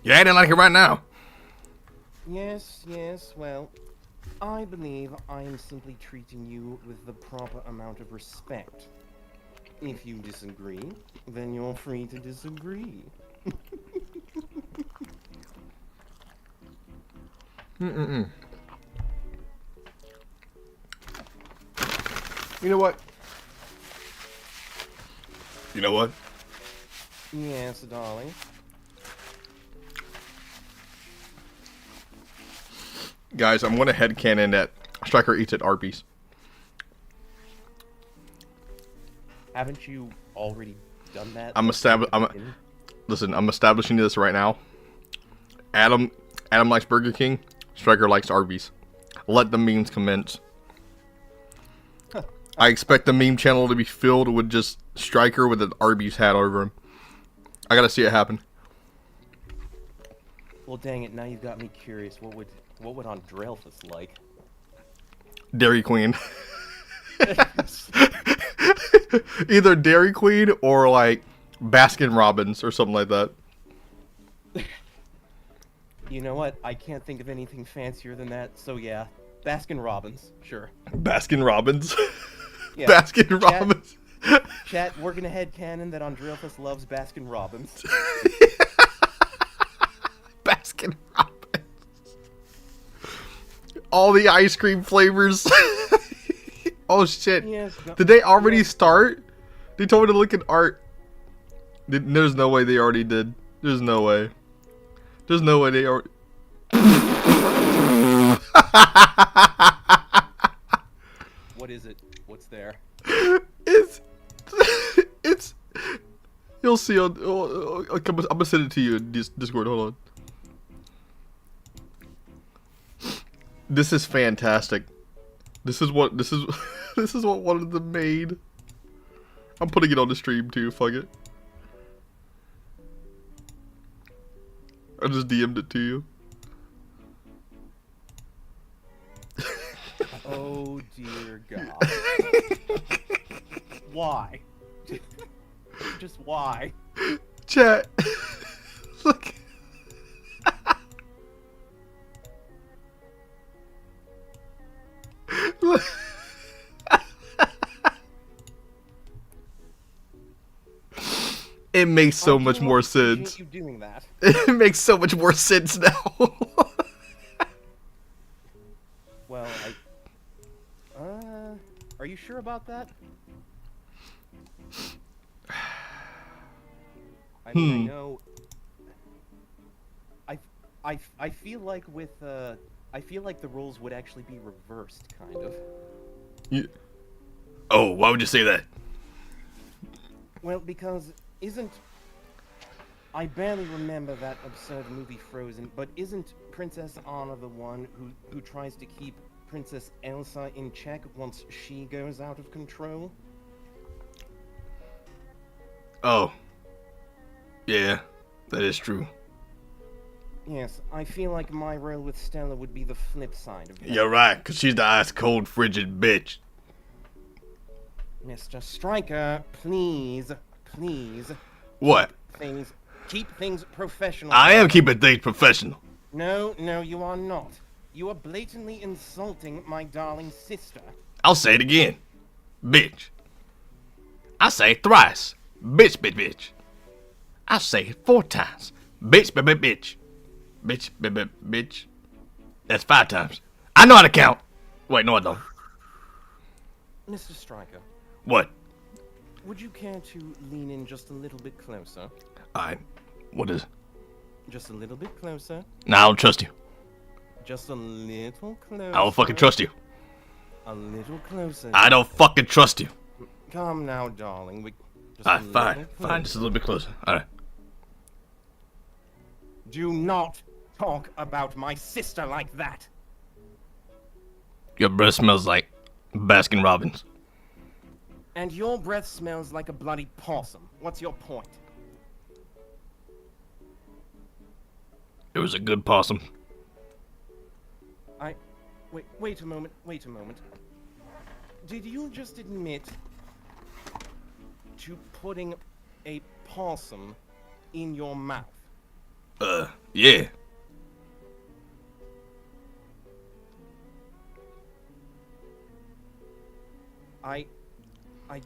You're acting like it right now. Yes, well, I believe I am simply treating you with the proper amount of respect. If you disagree, then you're free to disagree. You know what? You know what? Yes, darling. Guys, I'm gonna headcanon that Striker eats at Arby's. Haven't you already done that? Listen, I'm establishing this right now. Adam likes Burger King. Striker likes Arby's. Let the memes commence. I expect the meme channel to be filled with just Striker with an Arby's hat over him. I gotta see it happen. Well, dang it! Now you've got me curious. What would Andrealphus like? Dairy Queen. Either Dairy Queen or like Baskin Robbins or something like that. You know what? I can't think of anything fancier than that. So yeah, Baskin Robbins, sure. Baskin Robbins. Yeah. Baskin Robbins. Chat, we're gonna headcanon that Andrealphus loves Baskin Robbins. Baskin Robbins. All the ice cream flavors. Oh shit. Yes, Did they already start? They told me to look at art. There's no way they already did. There's no way. There's no way they already... What is it? What's there? It's... You'll see on... I'm gonna send it to you in Discord. Hold on. This is fantastic. This is what one of them made. I'm putting it on the stream too. Fuck it. I just DM'd it to you. Oh dear God. Why? Just why? Chat. Look. Look. It makes so much more sense. You doing that? It makes so much more sense now. Well, are you sure about that? I mean, I know. I feel like I feel like the roles would actually be reversed, kind of. Oh, why would you say that? Well, because I barely remember that absurd movie Frozen, but isn't Princess Anna the one who tries to keep Princess Elsa in check once she goes out of control? Oh. Yeah, that is true. Yes, I feel like my role with Stella would be the flip side of that. You're right, because she's the ice-cold, frigid bitch. Mr. Stryker, please. What? Keep things professional. I am keeping things professional. No, you are not. You are blatantly insulting my darling sister. I'll say it again. Bitch. I say it thrice. Bitch, bitch, bitch. I say it 4 times. Bitch, bitch, bitch, bitch. Bitch, bitch, bitch, bitch. That's 5 times. I know how to count. Wait, no, I don't. Mr. Stryker. What? Would you care to lean in just a little bit closer? Alright. What is it? Just a little bit closer. Nah, I don't trust you. Just a little closer. I don't fucking trust you. A little closer. I don't fucking trust you. Come now, darling. Alright, fine. Just a little bit closer. Alright. Do not talk about my sister like that. Your breath smells like Baskin Robbins. And your breath smells like a bloody possum. What's your point? It was a good possum. Wait a moment. Did you just admit to putting a possum in your mouth? Yeah. I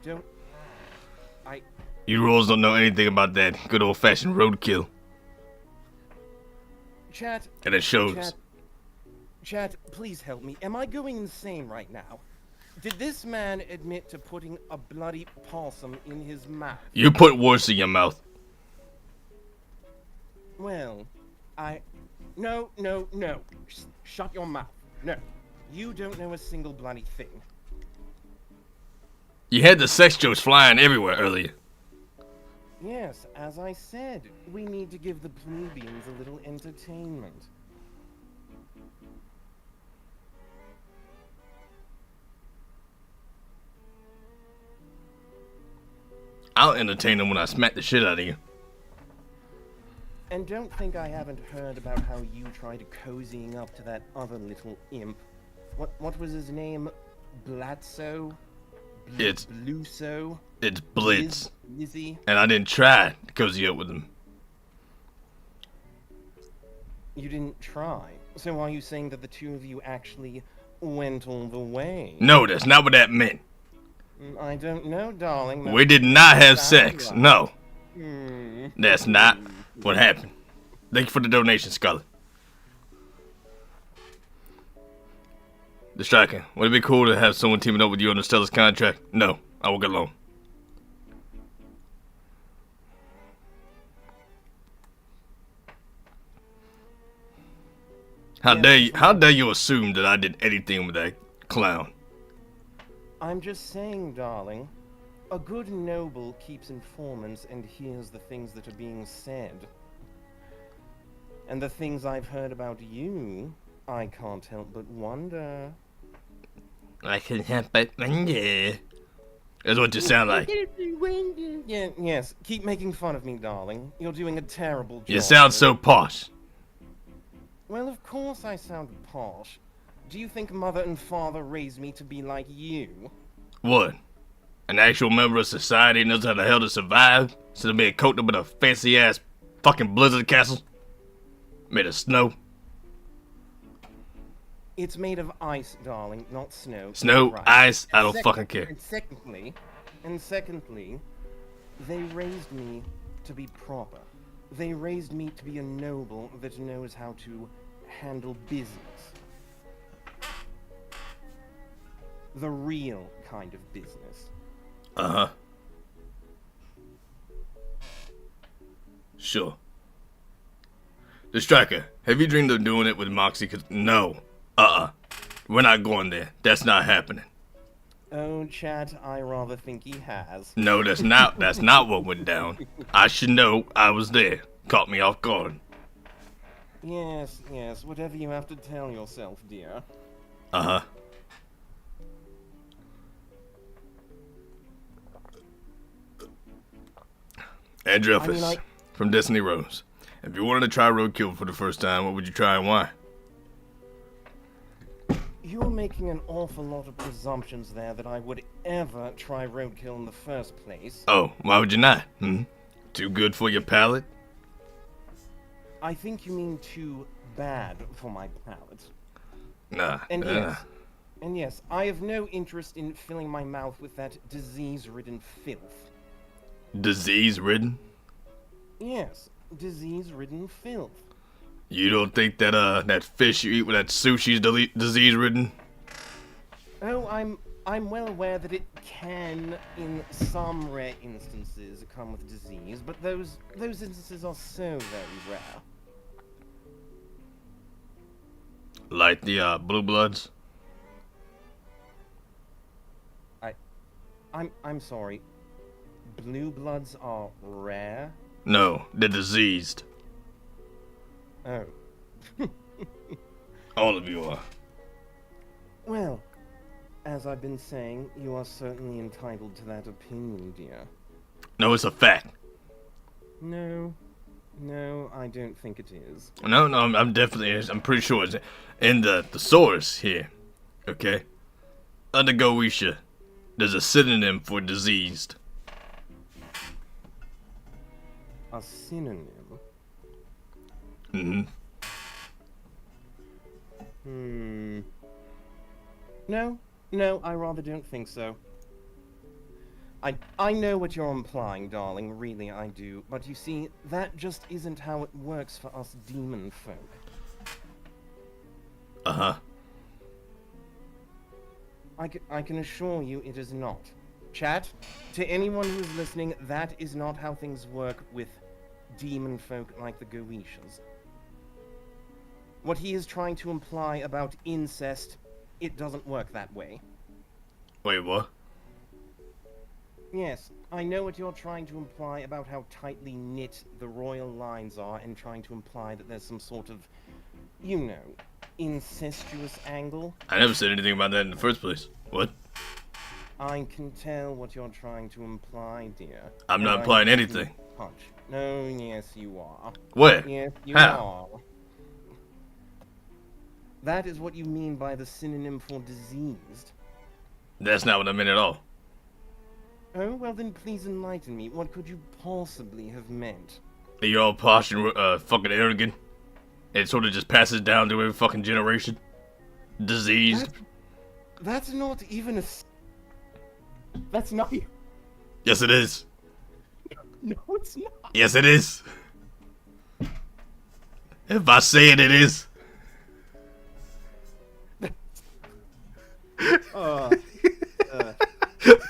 don't... You rules don't know anything about that good old-fashioned roadkill. Chat. And it shows. Chat, please help me. Am I going insane right now? Did this man admit to putting a bloody possum in his mouth? You put words in your mouth. Well, No. Shut your mouth. No. You don't know a single bloody thing. You had the sex jokes flying everywhere earlier. Yes, as I said, we need to give the plebeians a little entertainment. I'll entertain them when I smack the shit out of you. And don't think I haven't heard about how you tried cozying up to that other little imp. What was his name? Blatso? It's Bluso? Blitz. Lizzie? And I didn't try to cozy up with him. You didn't try. So are you saying that the two of you actually went all the way? No, that's not what that meant. I don't know, darling. We did not have Sounds sex. like- No. Hmm. That's not what happened. Thank you for the donation, Scully. The Striker, would it be cool to have someone teaming up with you under Stella's contract? No, I will go alone. How dare you assume that I did anything with that clown? I'm just saying, darling. A good noble keeps informants and hears the things that are being said. And the things I've heard about you, I can't help but wonder. I can't help but wonder. That's what you sound like. Yes, keep making fun of me, darling. You're doing a terrible job. You sound so posh. Well, of course I sound posh. Do you think mother and father raised me to be like you? What? An actual member of society knows how the hell to survive instead of being coated up with a fancy ass fucking blizzard castle made of snow. It's made of ice, darling, not snow. Snow, Right. ice, I don't Sec- fucking care. And secondly, they raised me to be proper. They raised me to be a noble that knows how to handle business. The real kind of business. Uh-huh. Sure. The Striker, have you dreamed of doing it with Moxie? No. We're not going there. That's not happening. Oh, Chad, I rather think he has. No, that's not what went down. I should know. I was there. Caught me off guard. Yes, whatever you have to tell yourself, dear. Uh-huh. Andrealphus, from Destiny Rose. If you wanted to try roadkill for the first time, what would you try and why? You're making an awful lot of presumptions there that I would ever try roadkill in the first place. Oh, why would you not? Too good for your palate? I think you mean too bad for my palate. Nah. And yes, I have no interest in filling my mouth with that disease-ridden filth. Disease-ridden? Yes, disease-ridden filth. You don't think that that fish you eat with that sushi's disease-ridden? Oh, I'm well aware that it can, in some rare instances, come with disease, but those instances are so very rare. Like the blue bloods? I'm sorry. Blue bloods are rare? No, they're diseased. Oh. All of you are. Well, as I've been saying, you are certainly entitled to that opinion, dear. No, it's a fact. No, I don't think it is. No, I'm definitely, I'm pretty sure it's in the source here. Okay? Under Goetia, there's a synonym for diseased. A synonym? Mm-hmm. No, I rather don't think so. I know what you're implying, darling, really I do. But you see, that just isn't how it works for us demon folk. Uh-huh. I can assure you it is not. Chat, to anyone who's listening, that is not how things work with demon folk like the Goetians. What he is trying to imply about incest, it doesn't work that way. Wait, what? Yes, I know what you're trying to imply about how tightly knit the royal lines are and trying to imply that there's some sort of, you know, incestuous angle. I never said anything about that in the first place. What? I can tell what you're trying to imply, dear. I'm not And I implying can anything. Punch. No, yes, you are. What? Yes, you How? are. That is what you mean by the synonym for diseased. That's not what I meant at all. Oh, well then please enlighten me. What could you possibly have meant? You're all posh and fucking arrogant. It sort of just passes down to every fucking generation. Diseased. That's not even a... That's not... Yes, it is. No, it's not. Yes, it is. If I say it, it is.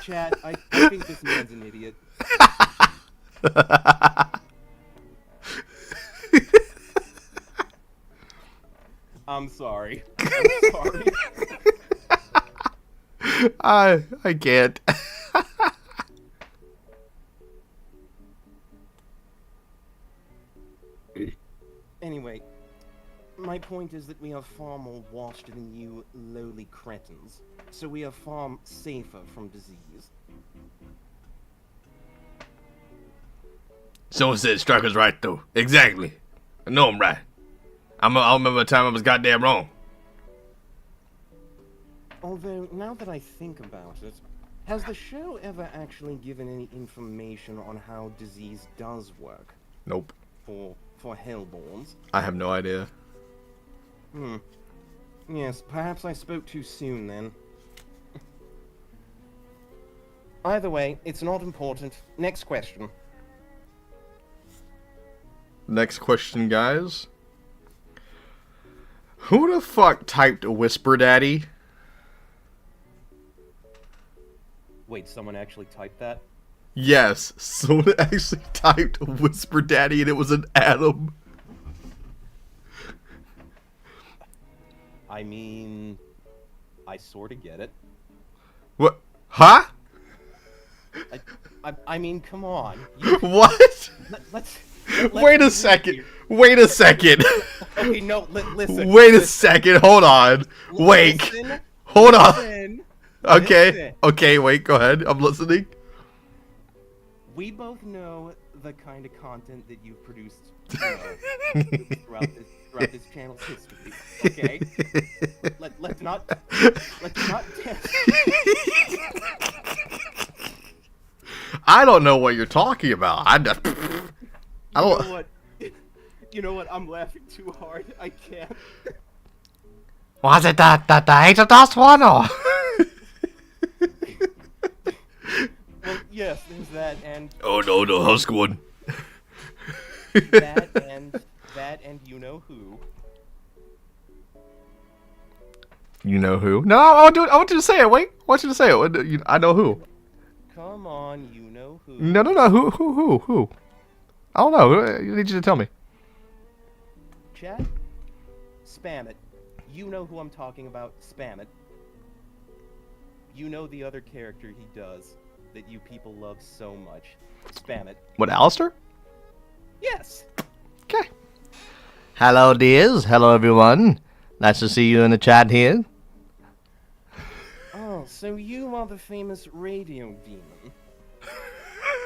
Chad, I think this man's an idiot. I'm sorry. I'm sorry. I can't. Anyway, my point is that we are far more washed than you lowly cretins, so we are far safer from disease. Someone said Striker's right, though. Exactly. I know I'm right. I remember the time I was goddamn wrong. Although, now that I think about it, has the show ever actually given any information on how disease does work Nope. for Hellborns? I have no idea. Yes, perhaps I spoke too soon then. Either way, it's not important. Next question. Next question, guys. Who the fuck typed Whisper Daddy? Wait, someone actually typed that? Yes, someone actually typed Whisper Daddy and it was an Adam. I mean, I sorta get it. What? Huh? I mean, come on. What? Let's Wait a second. Wait a second. Okay, no, listen. Wait a second. Hold on. Wait. Listen, Hold on. listen, Okay. listen. Okay, wait, go ahead. I'm listening. We both know the kind of content that you've produced throughout this channel's history. Okay? Let's not test. I don't know what you're talking about. I don't. You know what? I'm laughing too hard. I can't. Was it the HOTAS one or? Well, yes, there's that and Oh no, the Husk one. that and you know who. You know who? No, I want you to say it. Wait, I want you to say it. I know who. Come on, you know who. No. Who? I don't know. I need you to tell me. Chat? Spam it. You know who I'm talking about. Spam it. You know the other character he does that you people love so much. Spam it. What, Alistair? Yes! Okay. Hello, dears. Hello, everyone. Nice to see you in the chat here. Oh, so you are the famous radio demon.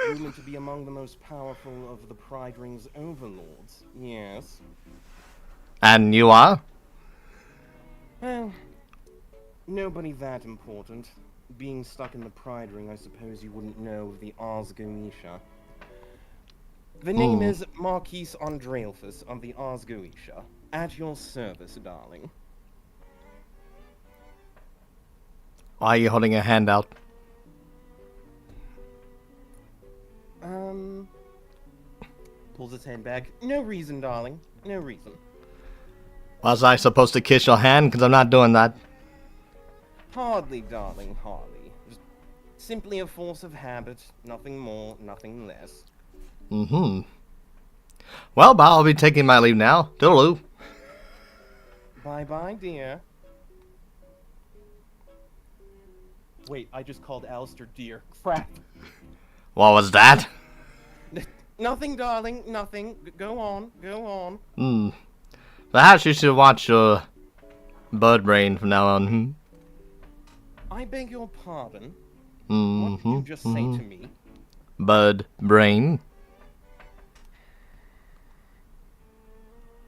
Rumored to be among the most powerful of the Pride Ring's overlords. Yes. And you are? Well, nobody that important. Being stuck in the Pride Ring, I suppose you wouldn't know of the Ars Goetia. The name is Marquise Andrealphus of the Ars Goetia. At your service, darling. Why are you holding a hand out? Pulls his head back. No reason, darling. No reason. Was I supposed to kiss your hand? Because I'm not doing that. Hardly, darling, hardly. Just simply a force of habit. Nothing more, nothing less. Mm-hmm. Well, I'll be taking my leave now. Toodaloo. Bye-bye, dear. Wait, I just called Alistair dear. Crap. What was that? Nothing, darling, nothing. Go on, go on. Hmm. Perhaps you should watch your bird brain from now on. Hmm? I beg your pardon. Mm-hmm. What did you just say to me? Bird brain.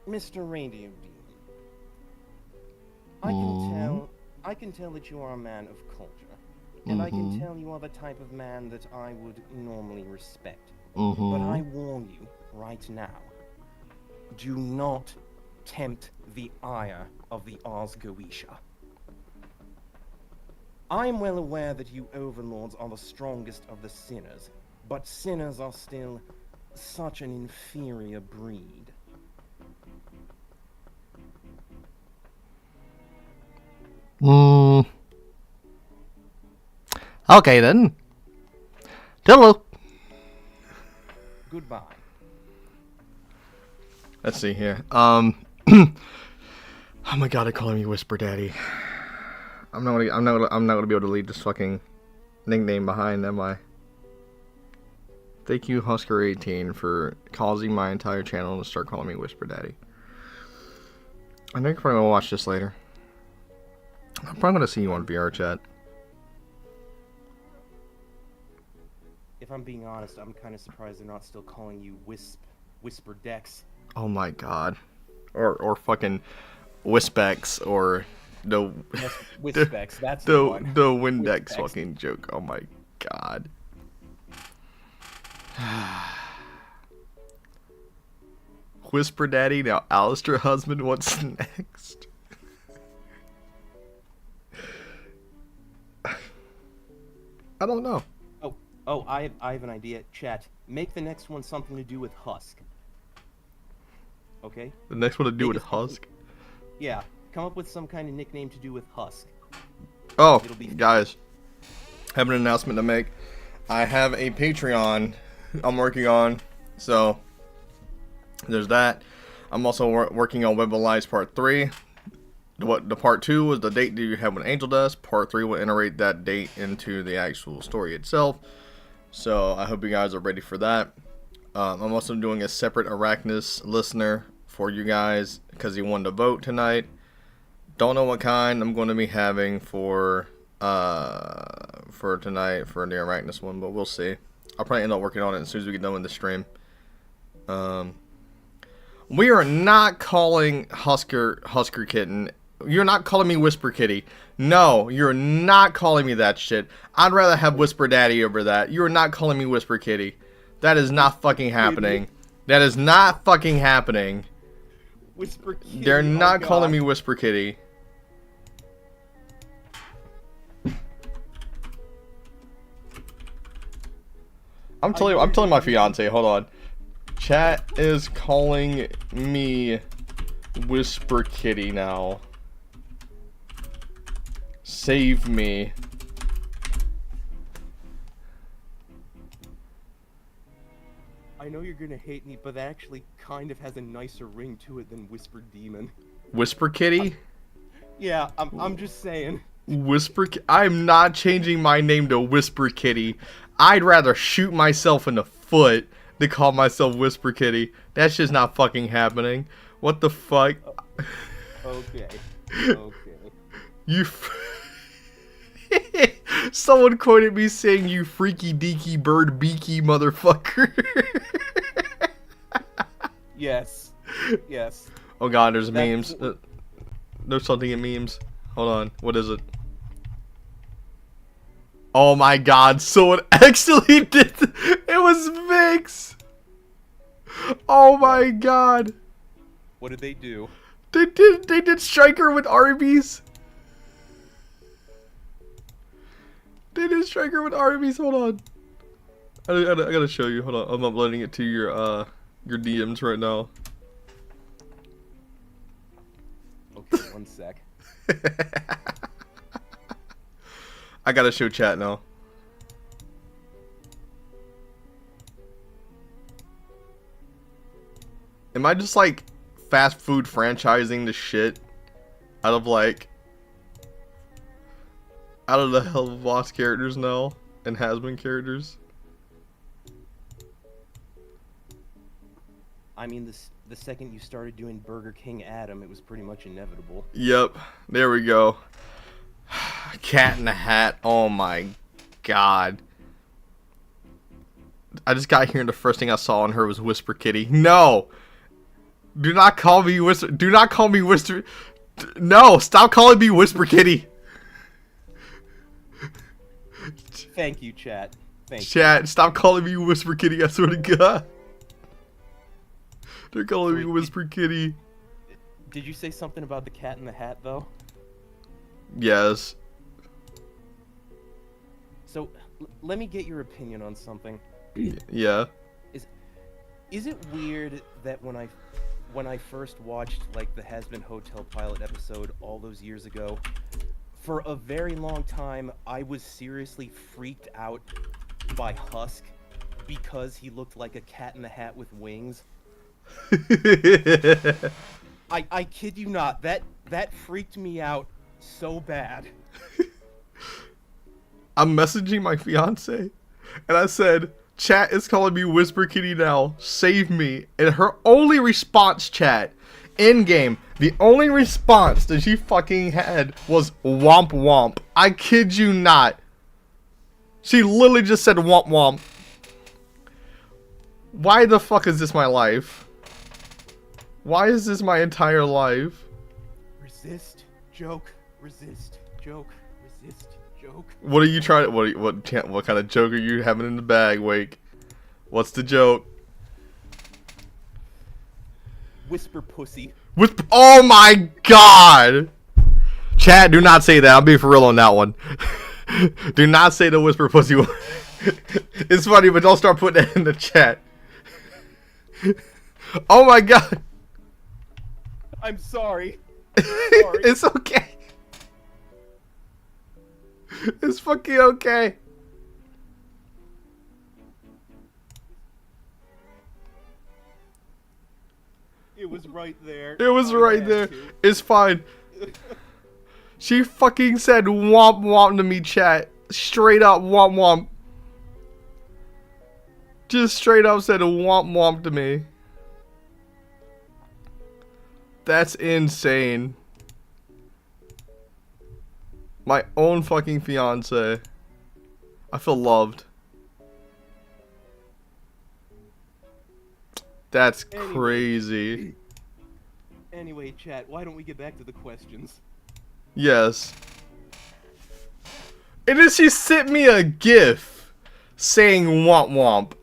Mr. Radio Demon. I can tell that you are a man of culture. And I can tell you are the type of man that I would normally respect. But I warn you right now, do not tempt the ire of the Ars Goetia. I am well aware that you overlords are the strongest of the sinners, but sinners are still such an inferior breed. Hmm. Okay then. Toodaloo. Goodbye. Let's see here. Oh my god, they're calling me Whisper Daddy. I'm not gonna be able to leave this fucking nickname behind, am I? Thank you, Husker18, for causing my entire channel to start calling me Whisper Daddy. I think I'm probably gonna watch this later. I'm probably gonna see you on VR chat. If I'm being honest, I'm kind of surprised they're not still calling you Whisper Dex. Oh my god. Or fucking Wispex or the Wispex, that's the one. the Windex Wispex. fucking joke. Oh my god. Whisper Daddy, now Alistair husband, what's next? I don't know. Oh, I have an idea. Chat, make the next one something to do with Husk. Okay? The next one to do Make with it something- Husk. Yeah, come up with some kind of nickname to do with Husk. Oh, It'll be- guys, I have an announcement to make. I have a Patreon I'm working on, so there's that. I'm also working on Web of Lies Part 3. The Part 2 was the date that you have when Angel does. Part 3 will iterate that date into the actual story itself. So I hope you guys are ready for that. I'm also doing a separate Arachnus listener for you guys because he wanted to vote tonight. Don't know what kind I'm going to be having for tonight for the Arachnus one, but we'll see. I'll probably end up working on it as soon as we get done with the stream. We are not calling Husker Kitten. You're not calling me Whisper Kitty. No, you're not calling me that shit. I'd rather have Whisper Daddy over that. You're not calling me Whisper Kitty. That is not fucking happening. That is not fucking happening. Whisper Kitty. They're not oh calling God. me Whisper Kitty. I'm telling my fiance, hold on. Chat is calling me Whisper Kitty now. Save me. I know you're gonna hate me, but that actually kind of has a nicer ring to it than Whisper Demon. Whisper Kitty? Yeah, I'm just saying. I'm not changing my name to Whisper Kitty. I'd rather shoot myself in the foot than call myself Whisper Kitty. That's just not fucking happening. What the fuck? Okay. Okay. You Someone quoted me saying, "You freaky deaky bird beaky motherfucker." Yes. Yes. Oh god, there's That's- memes. There's something in memes. Hold on, what is it? Oh my god, someone actually did. It was Vix. Oh my god. What did they do? They did Striker with Arby's. They did Striker with Arby's. Hold on. I gotta show you. Hold on, I'm uploading it to your DMs right now. Okay, one sec. I gotta show chat now. Am I just like fast food franchising the shit out of the Hell of Boss characters now and has-been characters? I mean, the second you started doing Burger King Adam, it was pretty much inevitable. Yep, there we go. Cat in the Hat. Oh my god. I just got here and the first thing I saw on her was Whisper Kitty. No! Do not call me Whisper. Do not call me Whisper. No! Stop calling me Whisper Kitty! Thank you, chat. Thank you. Chat, stop calling me Whisper Kitty, I swear to God. They're calling me Whisper Kitty. Did you say something about the Cat in the Hat, though? Yes. So, let me get your opinion on something. Yeah. Is it weird that when I first watched, like, the Has-Been Hotel pilot episode all those years ago, for a very long time, I was seriously freaked out by Husk because he looked like a cat in the hat with wings? I kid you not, that freaked me out so bad. I'm messaging my fiance, and I said, chat is calling me Whisper Kitty now, save me. And her only response, chat, in-game, the only response that she fucking had was womp womp. I kid you not. She literally just said womp womp. Why the fuck is this my life? Why is this my entire life? Resist, joke, resist, joke, resist, joke. What are you trying? What kind of joke are you having in the bag, Wake? What's the joke? Whisper pussy. Whisper. Oh my god! Chat, do not say that. I'll be for real on that one. Do not say the whisper pussy one. It's funny, but don't start putting that in the chat. Oh my god. I'm sorry. Sorry. It's okay. It's fucking okay. It was right there. It was I right had there. to. It's fine. She fucking said womp womp to me, chat. Straight up womp womp. Just straight up said womp womp to me. That's insane. My own fucking fiance. I feel loved. That's crazy. Anyway, chat, why don't we get back to the questions? Yes. And then she sent me a gif saying womp womp.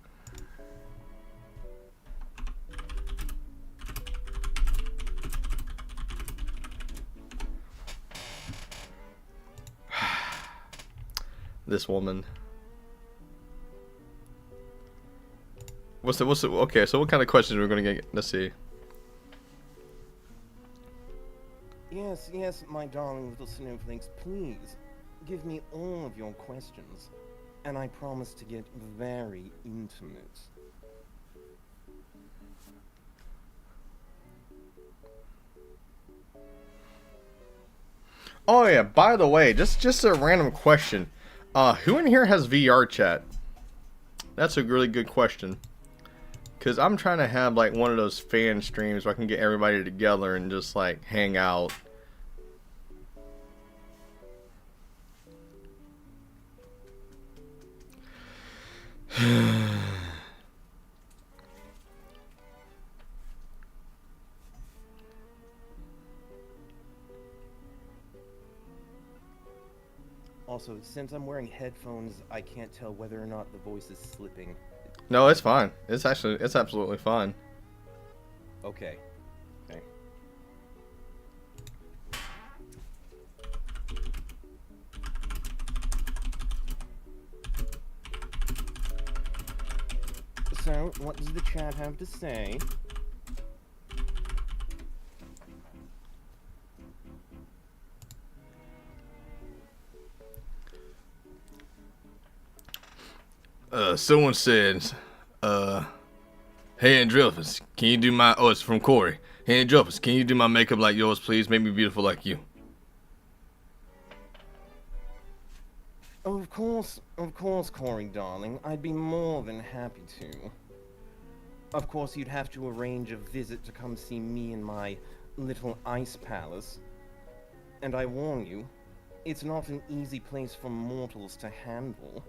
This woman. Okay, so what kind of questions are we gonna get? Let's see. Yes, yes, my darling little snowflakes, please give me all of your questions, and I promise to get very intimate. Oh yeah, by the way, just a random question. Who in here has VR chat? That's a really good question. Cause I'm trying to have like one of those fan streams where I can get everybody together and just like hang out. Also, since I'm wearing headphones, I can't tell whether or not the voice is slipping. No, it's fine. It's absolutely fine. Okay. Okay. So, what does the chat have to say? Someone says, hey Andrealphus, can you do my, oh, it's from Corey. Hey Andrealphus, can you do my makeup like yours, please? Make me beautiful like you. Oh, of course, Corey, darling. I'd be more than happy to. Of course, you'd have to arrange a visit to come see me in my little ice palace. And I warn you, it's not an easy place for mortals to handle.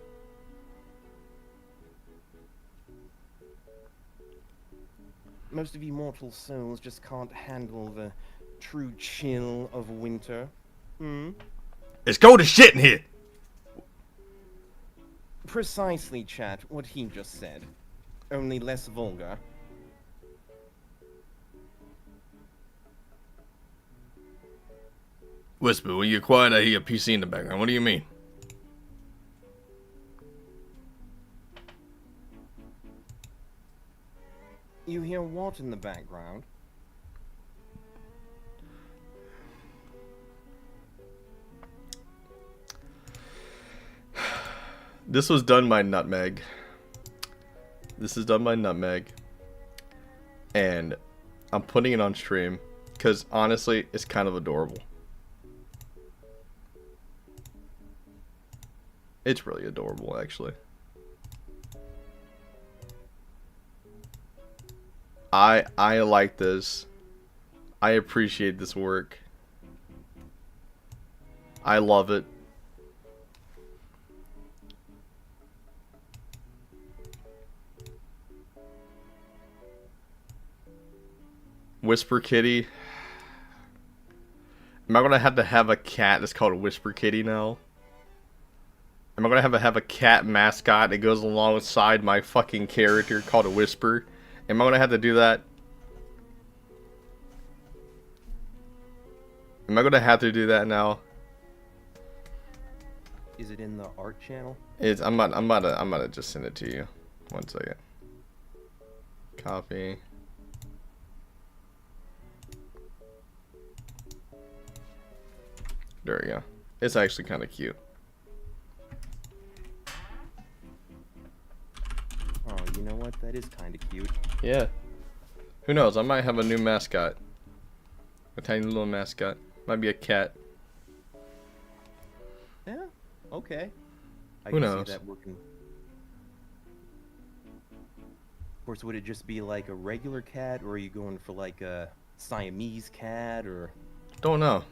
Most of you mortal souls just can't handle the true chill of winter. It's cold as shit in here. Precisely, chat, what he just said. Only less vulgar. Whisper, when you're quiet, I hear a PC in the background. What do you mean? You hear what in the background? This was done by Nutmeg. This is done by Nutmeg. And I'm putting it on stream because honestly, it's kind of adorable. It's really adorable, actually. I like this. I appreciate this work. I love it. Whisper Kitty. Am I gonna have to have a cat that's called Whisper Kitty now? Am I gonna have a cat mascot that goes alongside my fucking character called a Whisper? Am I gonna have to do that? Am I gonna have to do that now? Is it in the art channel? It's I'm about to just send it to you. 1 second. Copy. There we go. It's actually kind of cute. Oh, you know what? That is kind of cute. Yeah. Who knows? I might have a new mascot. A tiny little mascot. Might be a cat. Yeah, okay. I Who can knows? see that working. Of course, would it just be like a regular cat, or are you going for like a Siamese cat, or... Don't know.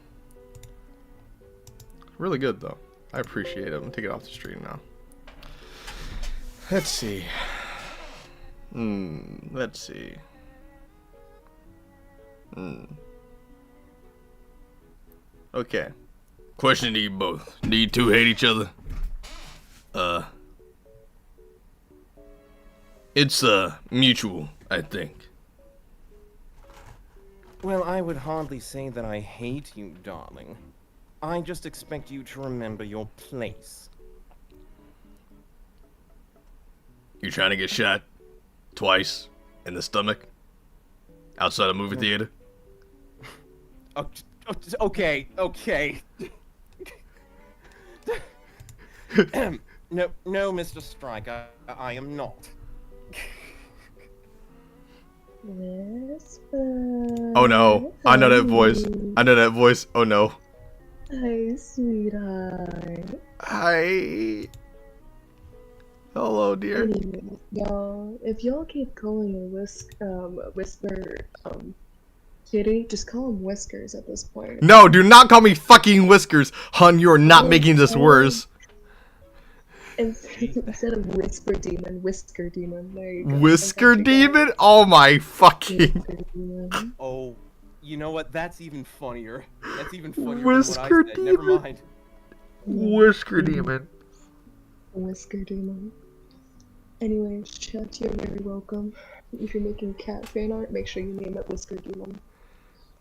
Really good though. I appreciate it. I'm gonna take it off the stream now. Let's see. Let's see. Okay. Question to you both. Do you two hate each other? It's mutual, I think. Well, I would hardly say that I hate you, darling. I just expect you to remember your place. You trying to get shot twice in the stomach outside a movie theater? Okay. No, Mr. Strike, I am not. Whisper. Oh no. I know that voice. I know that voice. Oh no. Hi, sweetheart. Hi. Hello, dear. Anyways, y'all, if y'all keep calling me Whisper, Kitty, just call him Whiskers at this point. No, do not call me fucking Whiskers. Hun, you are not making this worse. Instead of Whisper Demon, Whisker Demon. There you go. Whisker Demon? Oh my fucking... Whisker Demon. Oh, you know what? That's even funnier. That's even funnier Whisker than what I said. Never Demon. mind. Whisker Demon. Whisker Demon. Anyways, chat, you're very welcome. If you're making cat fan art, make sure you name it Whisker Demon.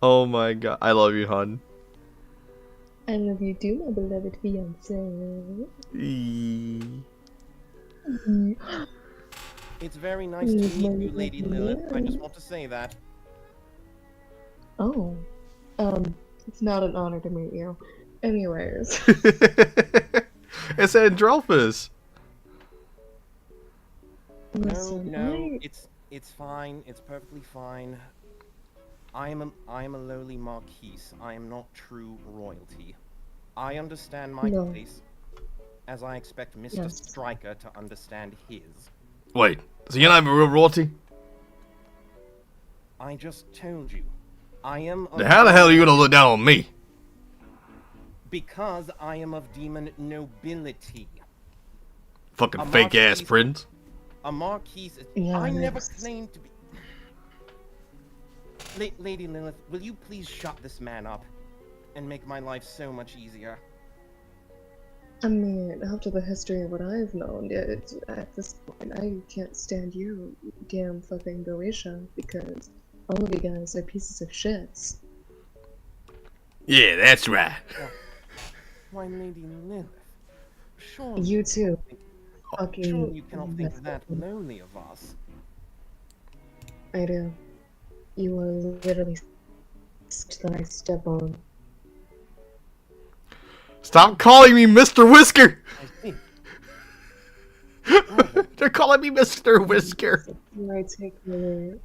Oh my god. I love you, hun. I love you too, my beloved fiance. It's very nice to meet you, Lady Lilith. I just want to say that. Oh, it's not an honor to meet you. Anyways, It's Andrealphus. No, listen, no, it's fine. It's perfectly fine. I am a lowly marquise. I am not true royalty. I understand my No. place, as I expect Mr. Yes. Stryker to understand his. Wait, so you're not even real royalty? I just told you. I am of Then how the hell are you gonna look down on me? Because I am of demon nobility. Fucking A fake ass marquise- prince. A marquise is... Yeah, I never yes. claimed to be... Lady Lilith, will you please shut this man up? And make my life so much easier. I mean, after the history of what I've known, it's, at this point, I can't stand you, damn fucking Goetia, because all of you guys are pieces of shits. Yeah, that's right. Why, Lady Lilith? Surely You too. surely Fucking. you cannot think that lowly of us. I do. You are literally that I step on. Stop calling me Mr. Whisker! I see. They're calling me Mr. Whisker. Where I take my word.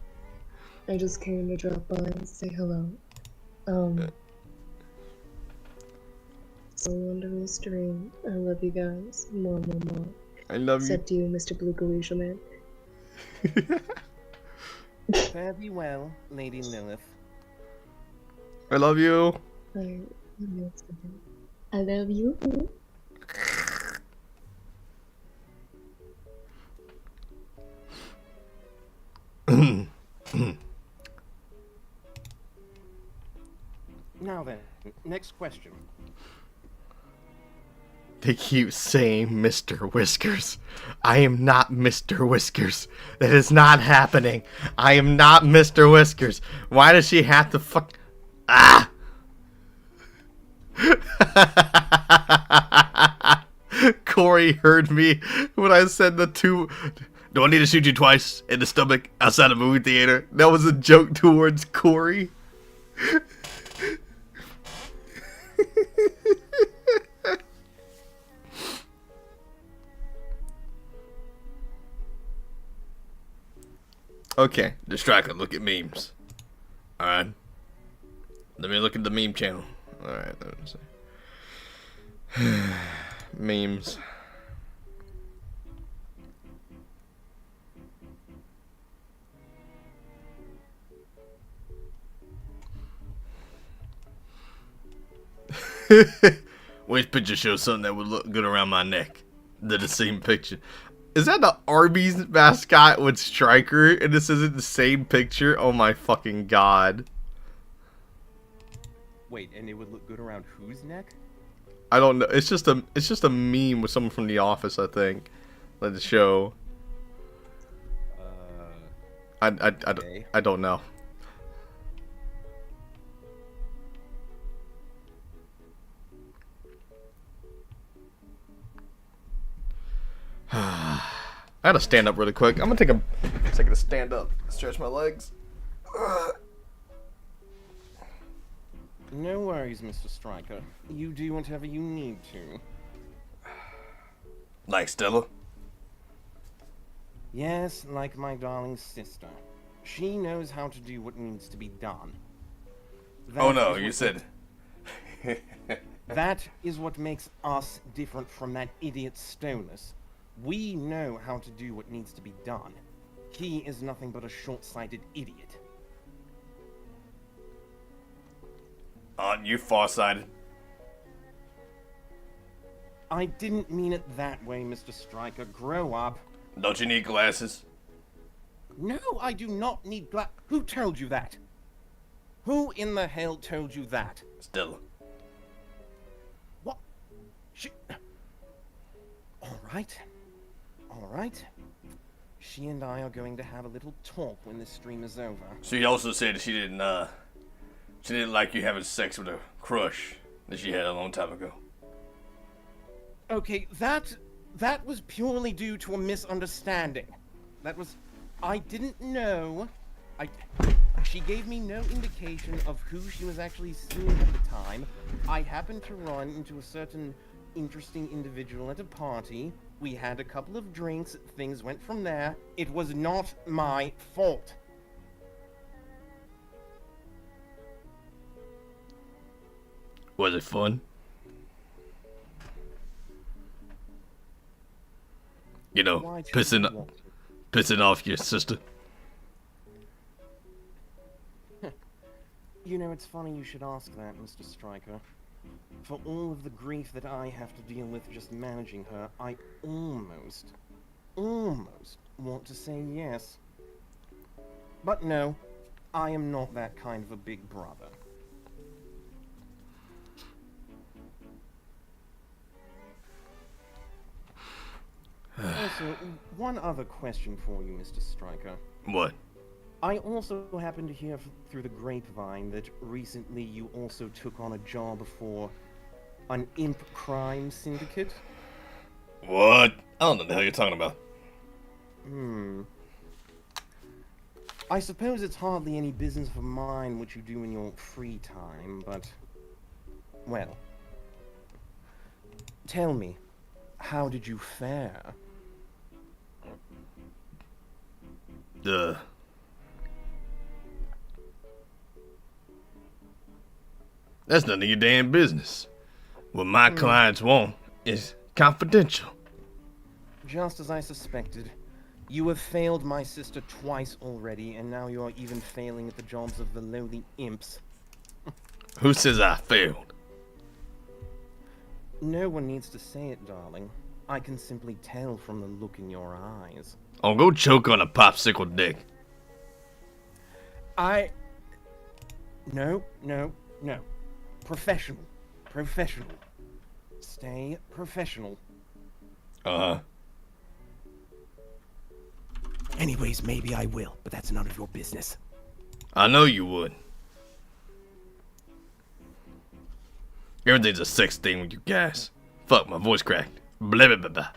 I just came to drop by and say hello. So wonderful stream. I love you guys. More. I love you. Except you, Mr. Blue Goetia man. Fare thee well, Lady Lilith. I love you. I love you. Now then, next question. They keep saying Mr. Whiskers. I am not Mr. Whiskers. That is not happening. I am not Mr. Whiskers. Why does she have to fuck... Ah! Corey heard me when I said the two... Do I need to shoot you twice in the stomach outside a movie theater? That was a joke towards Corey. Okay, distracted. Look at memes. Alright. Let me look at the meme channel. Alright, let me see. Memes. Which picture shows something that would look good around my neck? They're the same picture. Is that the Arby's mascot with Stryker? And this isn't the same picture? Oh my fucking god. Wait, and it would look good around whose neck? I don't know. It's just a meme with someone from The Office, I think. Like the show. Okay. I don't know. I gotta stand up really quick. I'm gonna take a second to stand up, stretch my legs. No worries, Mr. Stryker. You do whatever you need to. Like Stella? Yes, like my darling sister. She knows how to do what needs to be done. Oh That no, is you what- said. That is what makes us different from that idiot Stonus. We know how to do what needs to be done. He is nothing but a short-sighted idiot. Aren't you farsighted? I didn't mean it that way, Mr. Stryker. Grow up. Don't you need glasses? No, I do not need Who told you that? Who in the hell told you that? Stella. What? She... Alright. Alright. She and I are going to have a little talk when this stream is over. She also said she didn't like you having sex with a crush that she had a long time ago. Okay, that was purely due to a misunderstanding. That was... I didn't know. She gave me no indication of who she was actually seeing at the time. I happened to run into a certain interesting individual at a party. We had a couple of drinks. Things went from there. It was not my fault. Was it fun? You know, Why should pissing you want to? pissing off your sister. You know, it's funny you should ask that, Mr. Stryker. For all of the grief that I have to deal with just managing her, I almost want to say yes. But no, I am not that kind of a big brother. Also, one other question for you, Mr. Stryker. What? I also happen to hear through the grapevine that recently you also took on a job for an imp crime syndicate. What? I don't know what the hell you're talking about. I suppose it's hardly any business of mine what you do in your free time, but... Well... Tell me, how did you fare? That's none of your damn business. What my clients want is confidential. Just as I suspected. You have failed my sister twice already, and now you are even failing at the jobs of the lowly imps. Who says I failed? No one needs to say it, darling. I can simply tell from the look in your eyes. Oh, go choke on a popsicle dick. No. Professional. Stay professional. Uh-huh. Anyways, maybe I will, but that's none of your business. I know you would. Everything's a sex thing with you guys. Fuck, my voice cracked. Blah, blah, blah, blah.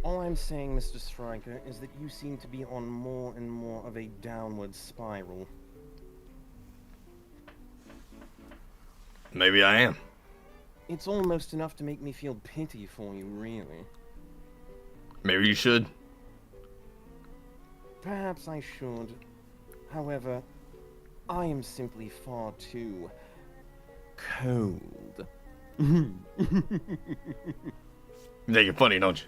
All I'm saying, Mr. Stryker, is that you seem to be on more and more of a downward spiral. Maybe I am. It's almost enough to make me feel pity for you, really. Maybe you should. Perhaps I should. However, I am simply far too... cold. You think you're funny, don't you?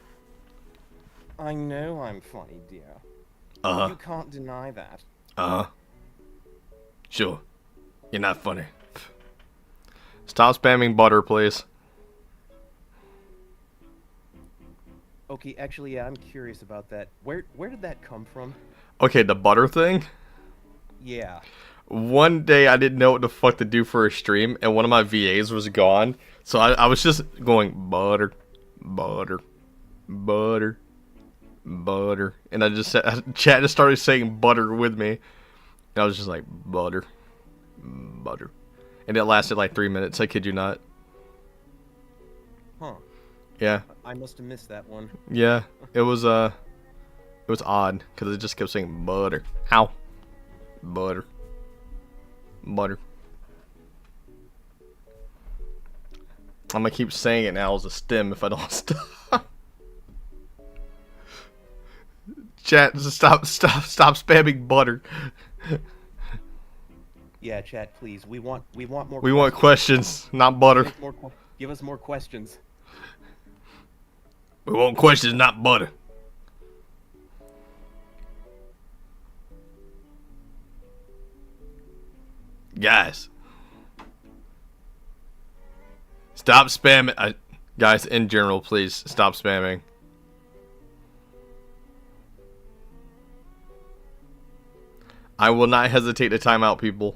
I know I'm funny, dear. Uh-huh. You can't deny that. Uh-huh. Sure. You're not funny. Stop spamming butter, please. Okay, actually, yeah, I'm curious about that. Where did that come from? Okay, the butter thing? Yeah. One day I didn't know what the fuck to do for a stream, and one of my VAs was gone. So I was just going, butter, butter, butter, butter. And I just said, chat just started saying butter with me. And I was just like, butter, butter. And it lasted like 3 minutes, I kid you not. Huh. Yeah. I must have missed that one. Yeah. It was odd, because it just kept saying butter. Ow. Butter. Butter. I'm gonna keep saying it now as a stem if I don't stop. Chat, just stop spamming butter. Yeah, chat, please. We want more. We want questions, not butter. Give us more questions. We want questions, not butter. Guys. Stop spamming. Guys, in general, please stop spamming. I will not hesitate to time out people.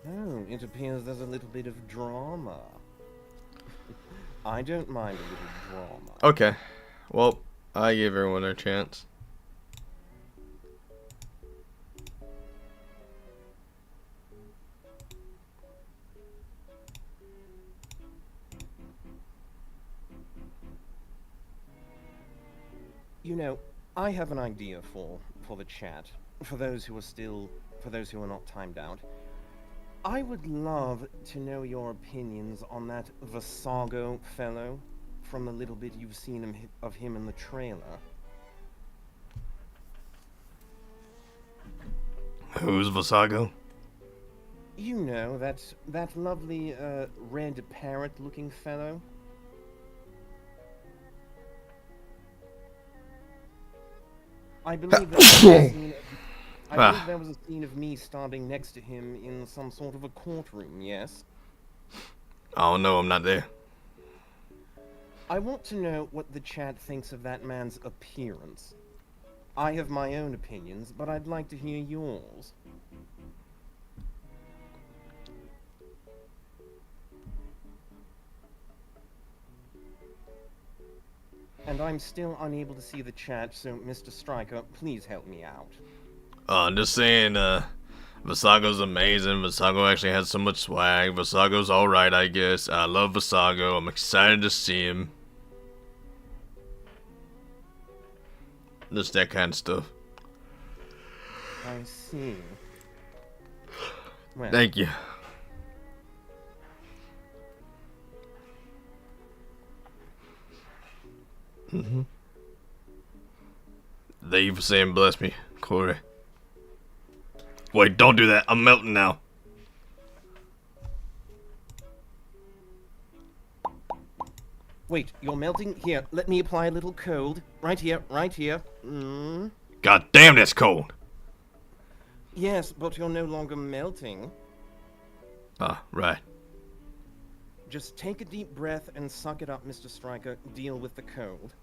Oh, it appears there's a little bit of drama. I don't mind a little drama. Okay. Well, I gave everyone a chance. You know, I have an idea for the chat. For those who are not timed out. I would love to know your opinions on that Vasago fellow, from the little bit you've seen of him in the trailer. Who's Vasago? You know, that lovely, red parrot-looking fellow. I believe there was a scene of me standing next to him in some sort of a courtroom, yes? I don't know, I'm not there. I want to know what the chat thinks of that man's appearance. I have my own opinions, but I'd like to hear yours. And I'm still unable to see the chat, so Mr. Striker, please help me out. Just saying, Vasago's amazing. Vasago actually has so much swag. Vasago's alright, I guess. I love Vasago. I'm excited to see him. Just that kind of stuff. I see. Well, Thank you. Thank you for saying bless me, Corey. Wait, don't do that. I'm melting now. wait, you're melting? Here, let me apply a little cold. Right here, right here. God damn, that's cold. Yes, but you're no longer melting. Ah, right. Just take a deep breath and suck it up, Mr. Striker. Deal with the cold.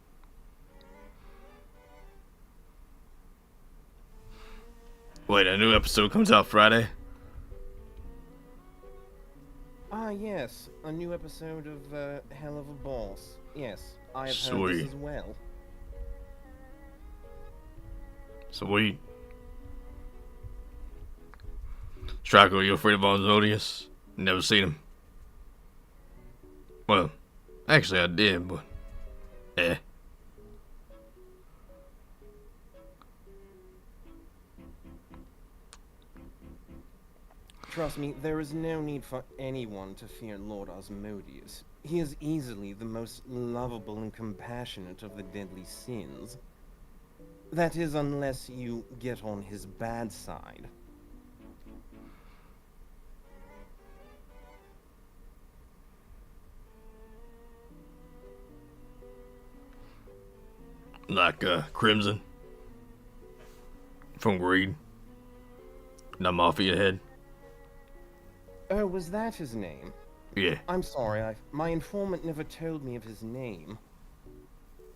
Wait, a new episode comes out Friday? Ah, yes. A new episode of, Hell of a Boss. Yes, I have heard Sweet. this as well. Sweet. Striker, are you afraid of Osmodius? Never seen him. Well, actually I did, but... Trust me, there is no need for anyone to fear Lord Osmodius. He is easily the most lovable and compassionate of the deadly sins. That is, unless you get on his bad side. Like, Crimson. From Greed. Not Mafia head. Oh, was that his name? Yeah. I'm sorry, my informant never told me of his name.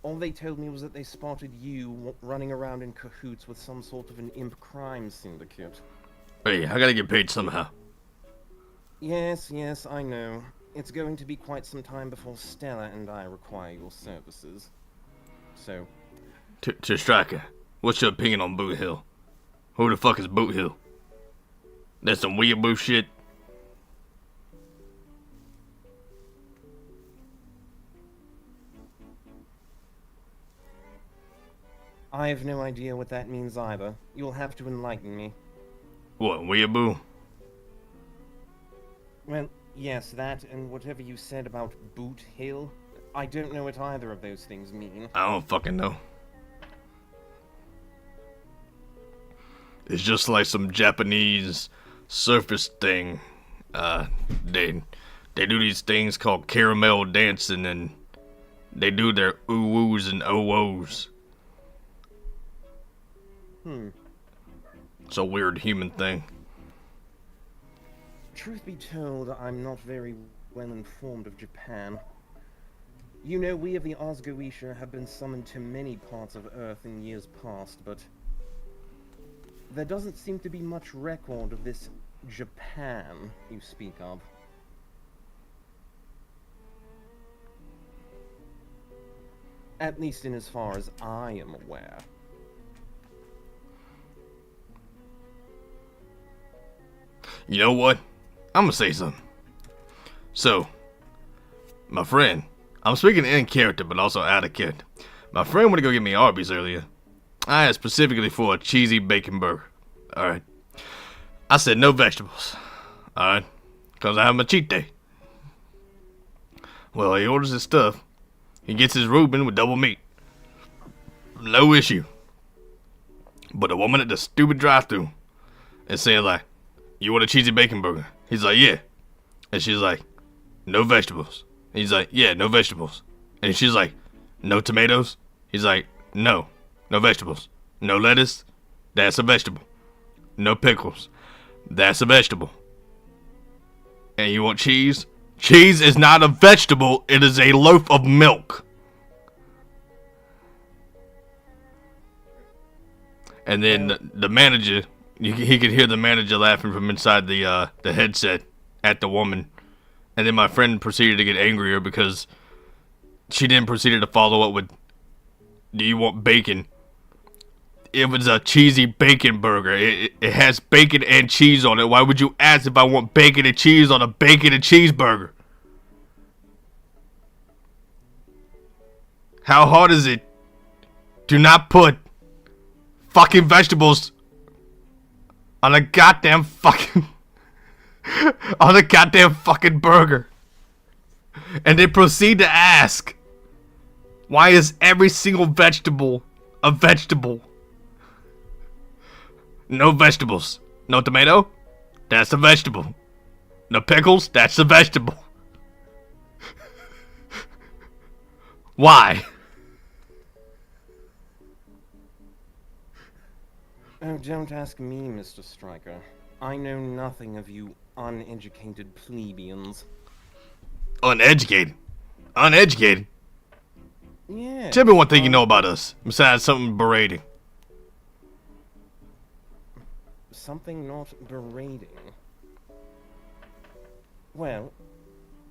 All they told me was that they spotted you running around in cahoots with some sort of an imp crime syndicate. Hey, I gotta get paid somehow. Yes, yes, I know. It's going to be quite some time before Stella and I require your services. So... To Striker, what's your opinion on Boot Hill? Who the fuck is Boot Hill? That's some weeaboo shit? I have no idea what that means either. You'll have to enlighten me. What, weeaboo? Well, yes, that and whatever you said about Boot Hill. I don't know what either of those things mean. I don't fucking know. It's just like some Japanese surface thing. They do these things called caramel dancing, and they do their ooh-woos and oh-wohs. It's a weird human thing. Truth be told, I'm not very well informed of Japan. You know, we of the Osgoisha have been summoned to many parts of Earth in years past, but there doesn't seem to be much record of this Japan you speak of. At least in as far as I am aware. You know what? I'm gonna say something. So, my friend, I'm speaking in character, but also out of character. My friend went to go get me Arby's earlier. I asked specifically for a cheesy bacon burger. Alright. I said no vegetables. Alright. Because I have my cheat day. Well, he orders his stuff. He gets his Reuben with double meat. No issue. But the woman at the stupid drive-thru is saying like, you want a cheesy bacon burger? He's like, yeah. And she's like, no vegetables. He's like, yeah, no vegetables. And she's like, no tomatoes? He's like, no. No vegetables. No lettuce? That's a vegetable. No pickles? That's a vegetable. And you want cheese? Cheese is not a vegetable. It is a loaf of milk. And then the manager, he could hear the manager laughing from inside the headset at the woman. And then my friend proceeded to get angrier because she then proceeded to follow up with, do you want bacon? It was a cheesy bacon burger. It has bacon and cheese on it. Why would you ask if I want bacon and cheese on a bacon and cheeseburger? How hard is it to not put fucking vegetables on a goddamn fucking on a goddamn fucking burger? And they proceed to ask, why is every single vegetable a vegetable? No vegetables. No tomato? That's a vegetable. No pickles? That's a vegetable. Why? Oh, don't ask me, Mr. Stryker. I know nothing of you uneducated plebeians. Uneducated? Uneducated? Yeah. Tell me one thing you know about us, besides something berating. Something not berating. Well,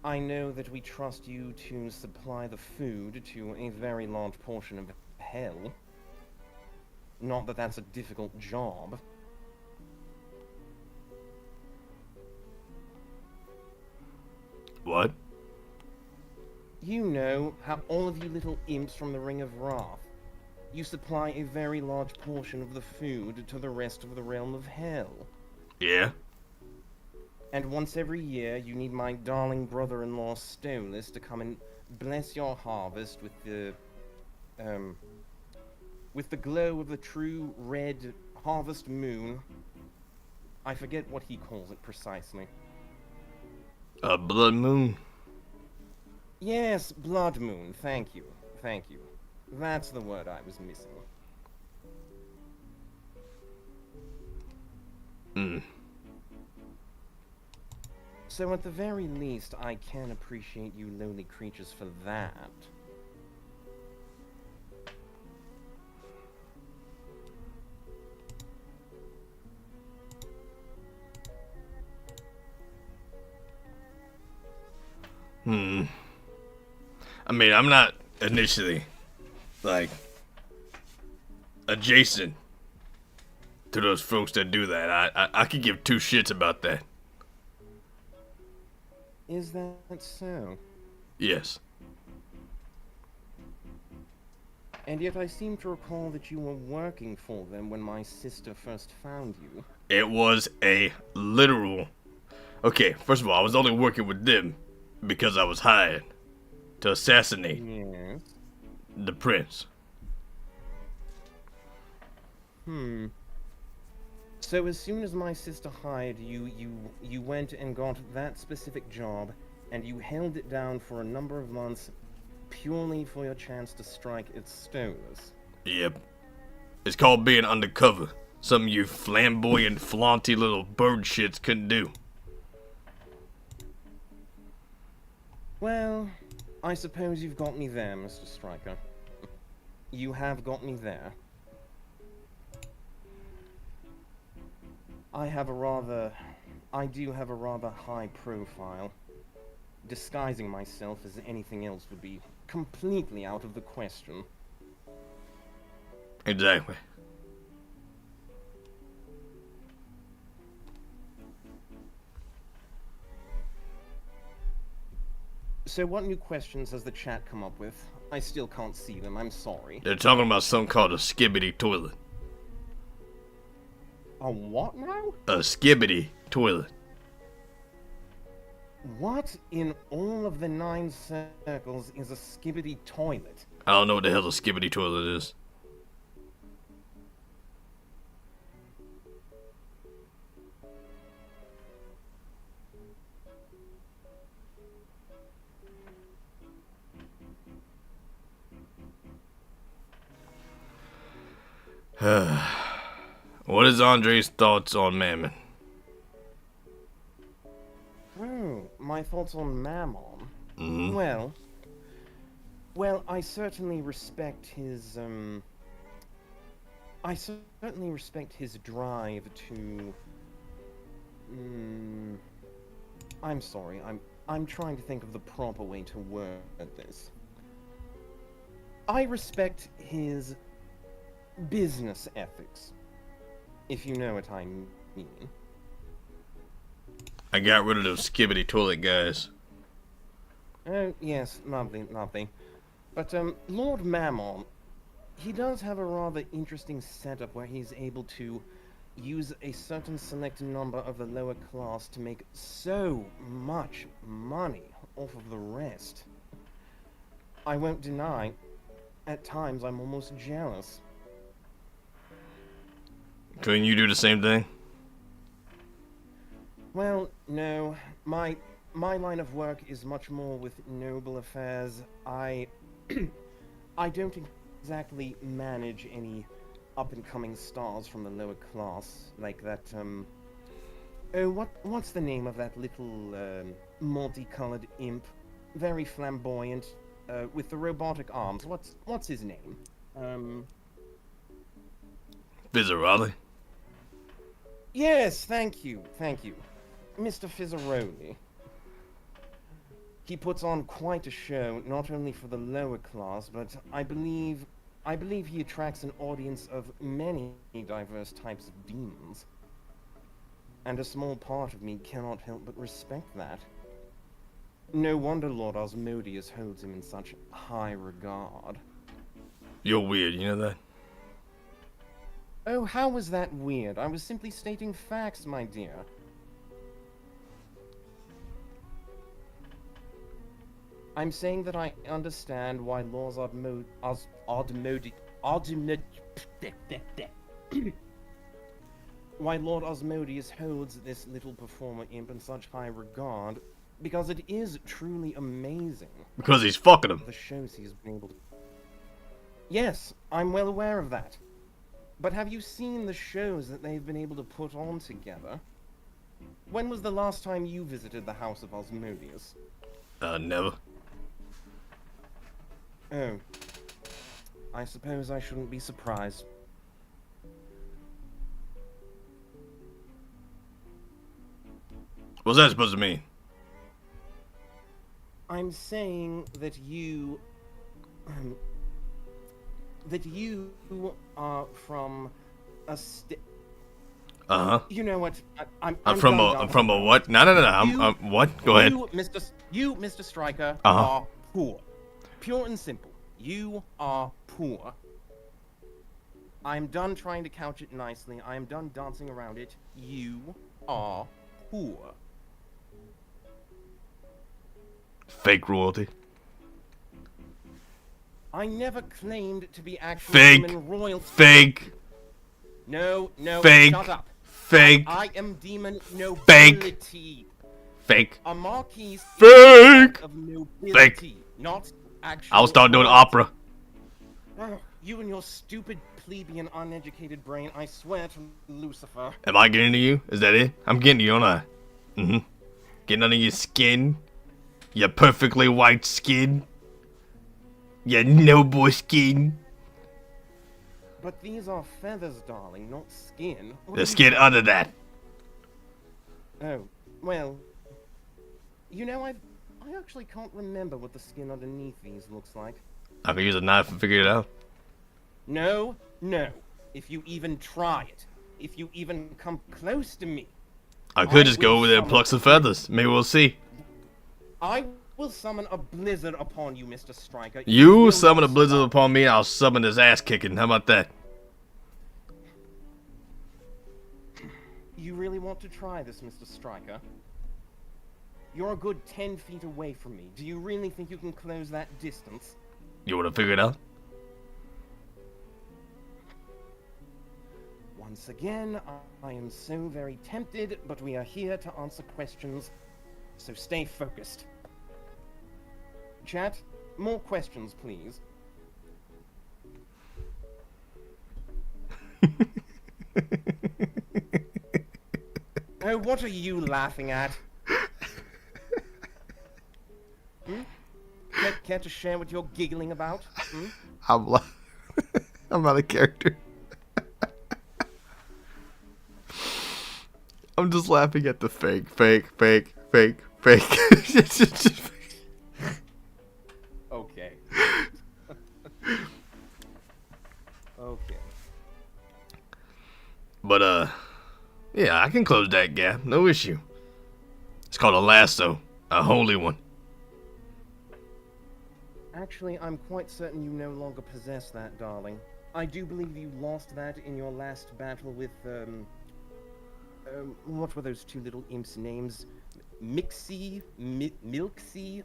I know that we trust you to supply the food to a very large portion of hell. Not that that's a difficult job. What? You know how all of you little imps from the Ring of Wrath, you supply a very large portion of the food to the rest of the realm of hell. Yeah? And once every year, you need my darling brother-in-law Stolas to come and bless your harvest with the glow of the true red harvest moon. I forget what he calls it precisely. A blood moon? Yes, blood moon. Thank you. Thank you. That's the word I was missing. So at the very least, I can appreciate you lowly creatures for that. I mean, I'm not initially, like, adjacent to those folks that do that. I could give two shits about that. Is that so? Yes. And yet I seem to recall that you were working for them when my sister first found you. It was a literal... Okay, first of all, I was only working with them because I was hired to assassinate Yes. the prince. So as soon as my sister hired you, you went and got that specific job, and you held it down for a number of months, purely for your chance to strike its Stolas. Yep. It's called being undercover. Something you flamboyant, flaunty little bird shits couldn't do. Well, I suppose you've got me there, Mr. Stryker. You have got me there. I do have a rather high profile. Disguising myself as anything else would be completely out of the question. Exactly. So what new questions has the chat come up with? I still can't see them, I'm sorry. They're talking about something called a skibbity toilet. A what now? A skibbity toilet. What in all of the 9 circles is a skibbity toilet? I don't know what the hell a skibbity toilet is. What is Andre's thoughts on Mammon? Oh, my thoughts on Mammon? Mm-hmm. Well, I certainly respect his, I certainly respect his drive to, I'm sorry, I'm trying to think of the proper way to word this. I respect his business ethics, if you know what I mean. I got rid of those skibbity toilet guys. Oh, yes, lovely, lovely. But, Lord Mammon, he does have a rather interesting setup where he's able to use a certain select number of the lower class to make so much money off of the rest. I won't deny, at times I'm almost jealous. Couldn't you do the same thing? Well, no. My line of work is much more with noble affairs. I don't exactly manage any up-and-coming stars from the lower class, like that, oh, what's the name of that little, multicolored imp? Very flamboyant, with the robotic arms. What's his name? Fizzarolli? Yes, thank you. Mr. Fizzaroli. He puts on quite a show, not only for the lower class, but I believe he attracts an audience of many diverse types of demons. And a small part of me cannot help but respect that. No wonder Lord Osmodius holds him in such high regard. You're weird, you know that? Oh, how was that weird? I was simply stating facts, my dear. I'm saying that I understand why Lord why Lord Osmodius holds this little performer imp in such high regard, because it is truly amazing. Because he's fucking him. The shows he's been able to... Yes, I'm well aware of that. But have you seen the shows that they've been able to put on together? When was the last time you visited the House of Osmodius? Never. Oh. I suppose I shouldn't be surprised. What's that supposed to mean? I'm saying that you are from a Uh-huh. You know what? I'm from a what? No. What? Go ahead. Mr. Stryker, Uh-huh. are poor. Pure and simple. You are poor. I'm done trying to couch it nicely. I am done dancing around it. You are poor. Fake royalty. I never claimed to be actual Fake. demon royalty. Fake. No, Fake. shut up. Fake. I am demon nobility. Fake. A marquis is Fake. of nobility, Fake. not actual. I'll start doing royalty. opera. Oh, you and your stupid plebeian uneducated brain, I swear to Lucifer. Am I getting to you? Is that it? I'm getting to you, aren't I? Mm-hmm. Getting under your skin. Your perfectly white skin. Your noble skin. But these are feathers, darling, not skin. What The are you skin talking- under that. Oh, well, you know, I actually can't remember what the skin underneath these looks like. I could use a knife and figure it out. No. If you even try it, if you even come close to me, I could I just go will over there and summon- pluck some feathers. Maybe we'll see. I We'll summon a blizzard upon you, Mr. Striker. You will summon a not blizzard stop. upon me, I'll summon his ass kicking. How about that? You really want to try this, Mr. Striker? You're a good 10 feet away from me. Do you really think you can close that distance? You wanna figure it out? Once again, I am so very tempted, but we are here to answer questions, so stay focused. Chat, more questions, please. Oh, what are you laughing at? Care to share what you're giggling about? I'm not a character. I'm just laughing at the fake. Okay. Okay. But, yeah, I can close that gap. No issue. It's called a lasso. A holy one. Actually, I'm quite certain you no longer possess that, darling. I do believe you lost that in your last battle with, what were those two little imps' names? Mixie? Milksy?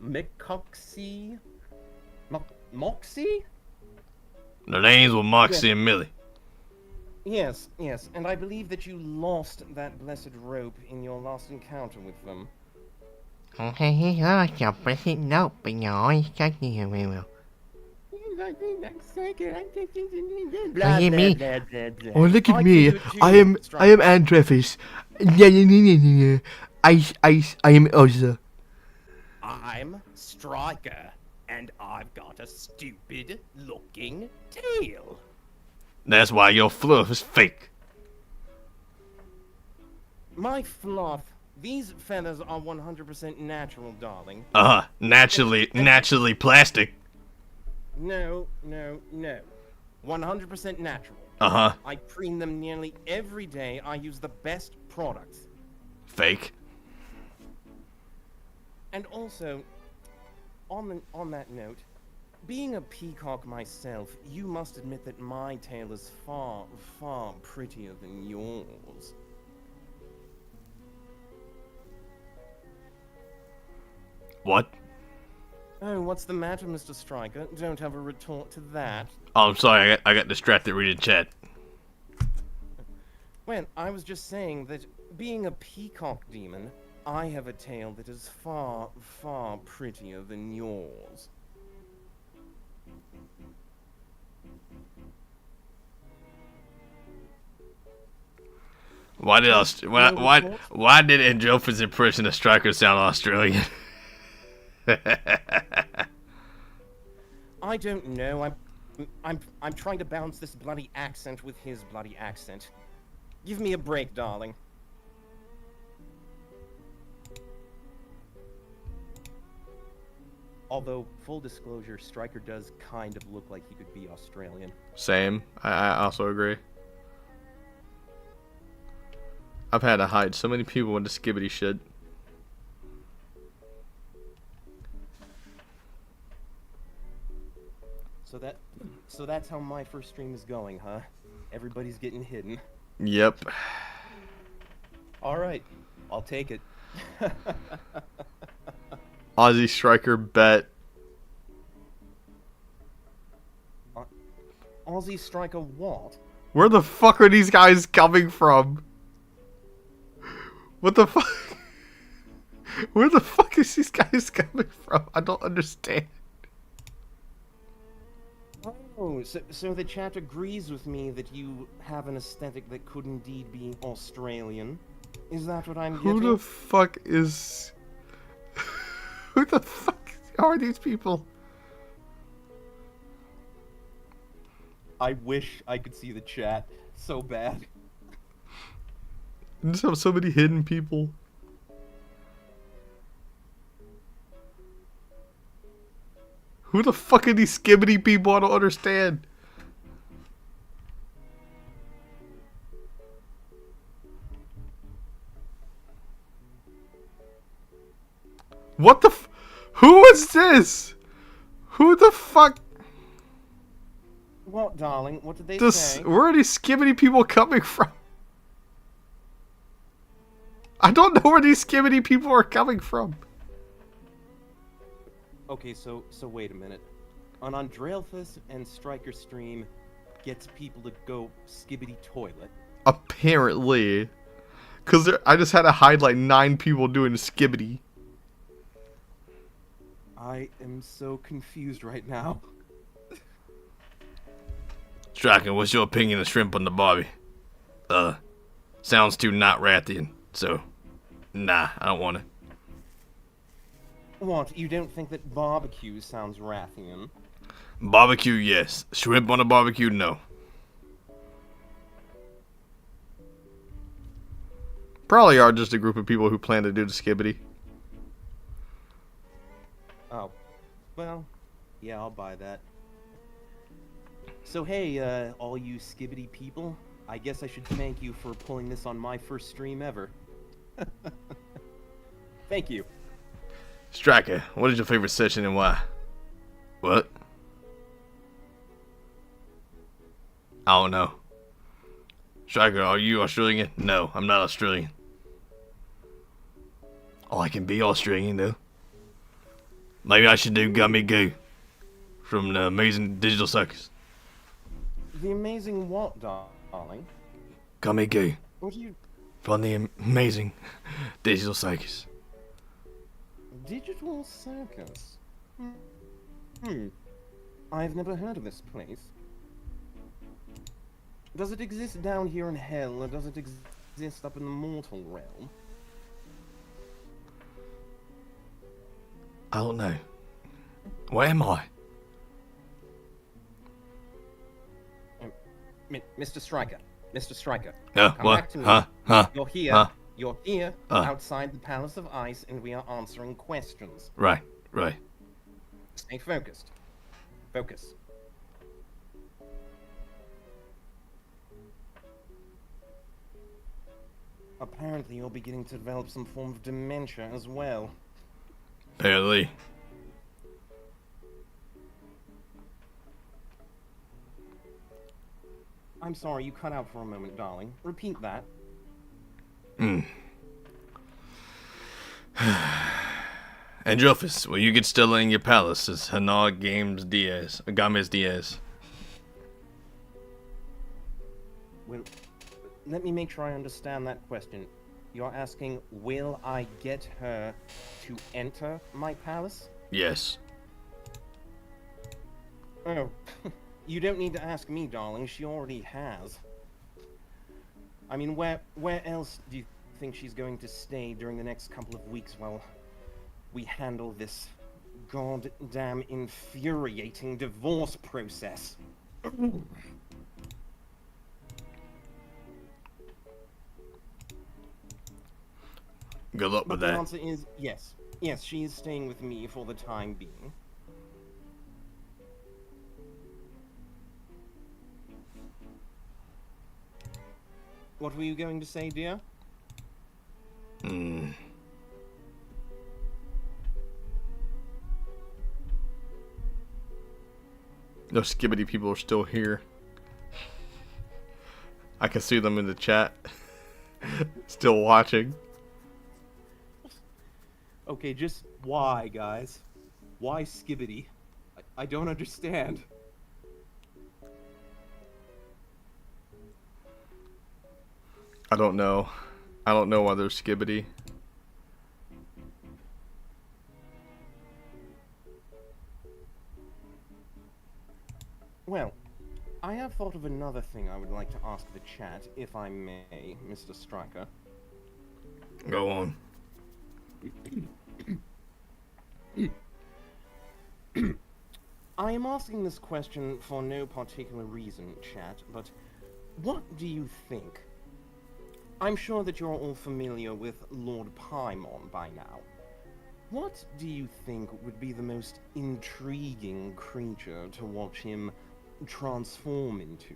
Mikoxy? Moxie? The names were Moxie and Millie. Yes, and I believe that you lost that blessed rope in your last encounter with them. Look at me. Oh, look at me. I am Andrealphus. I am Oza. I'm Striker, and I've got a stupid-looking tail. That's why your fluff is fake. My fluff. These feathers are 100% natural, darling. Naturally plastic. No. 100% natural. I preen them nearly every day. I use the best products. Fake. And also, on that note, being a peacock myself, you must admit that my tail is far, far prettier than yours. What? Oh, what's the matter, Mr. Striker? Don't have a retort to that. Oh, I'm sorry. I got distracted reading chat. Well, I was just saying that being a peacock demon, I have a tail that is far, far prettier than yours. Why did Andrealphus' impression of Striker sound Australian? I don't know. I'm trying to balance this bloody accent with his bloody accent. Give me a break, darling. Although, full disclosure, Striker does kind of look like he could be Australian. Same. I also agree. I've had to hide so many people with the skibbity shit. So that's how my first stream is going, huh? Everybody's getting hidden. Yep. Alright, I'll take it. Aussie Striker bet. Aussie Striker what? Where the fuck are these guys coming from? What the fuck? Where the fuck is these guys coming from? I don't understand. Oh, so the chat agrees with me that you have an aesthetic that could indeed be Australian. Is that what I'm getting? Who the fuck is... Who the fuck are these people? I wish I could see the chat so bad. You just have so many hidden people. Who the fuck are these skibbity people? I don't understand. What the who is this? Who the fuck? What, darling? What did they say? Where are these skibbity people coming from? I don't know where these skibbity people are coming from. Okay, so wait a minute. An Andrealphus and Striker stream gets people to go skibbity toilet. Apparently. Because I just had to hide like 9 people doing skibbity. I am so confused right now. Striker, what's your opinion of shrimp on the barbie? Sounds too not Rathian, so nah, I don't want it. What, you don't think that barbecue sounds Rathian? Barbecue, yes. Shrimp on a barbecue, no. Probably are just a group of people who plan to do the skibbity. Oh, well, yeah, I'll buy that. So hey, all you skibbity people, I guess I should thank you for pulling this on my first stream ever. Thank you. Striker, what is your favorite session and why? What? I don't know. Striker, are you Australian? No, I'm not Australian. Oh, I can be Australian though. Maybe I should do Gummy Goo from the Amazing Digital Circus. The amazing what, darling? Gummy Goo What do you... from the Amazing Digital Circus. Digital Circus? I've never heard of this place. Does it exist down here in hell, or does it exist up in the mortal realm? I don't know. Where am I? Mr. Striker. Mr. Striker. Come Come what? back to me. Huh? You're here. Huh? You're here outside the Palace of Ice, and we are answering questions. Right. Stay focused. Focus. Apparently, you're beginning to develop some form of dementia as well. Apparently. I'm sorry, you cut out for a moment, darling. Repeat that. Andrealphus, will you get Stella in your palace? It's Hanar Games Diaz. Well, let me make sure I understand that question. You're asking, will I get her to enter my palace? Yes. Oh, you don't need to ask me, darling. She already has. I mean, where else do you think she's going to stay during the next couple of weeks while we handle this goddamn infuriating divorce process? Good luck with The that. answer is yes. Yes, she is staying with me for the time being. What were you going to say, dear? Those skibbity people are still here. I can see them in the chat. Still watching. Okay, just why, guys? Why skibbity? I don't understand. I don't know. I don't know why they're skibbity. Well, I have thought of another thing I would like to ask the chat, if I may, Mr. Striker. Go on. I am asking this question for no particular reason, chat, but what do you think? I'm sure that you're all familiar with Lord Paimon by now. What do you think would be the most intriguing creature to watch him transform into?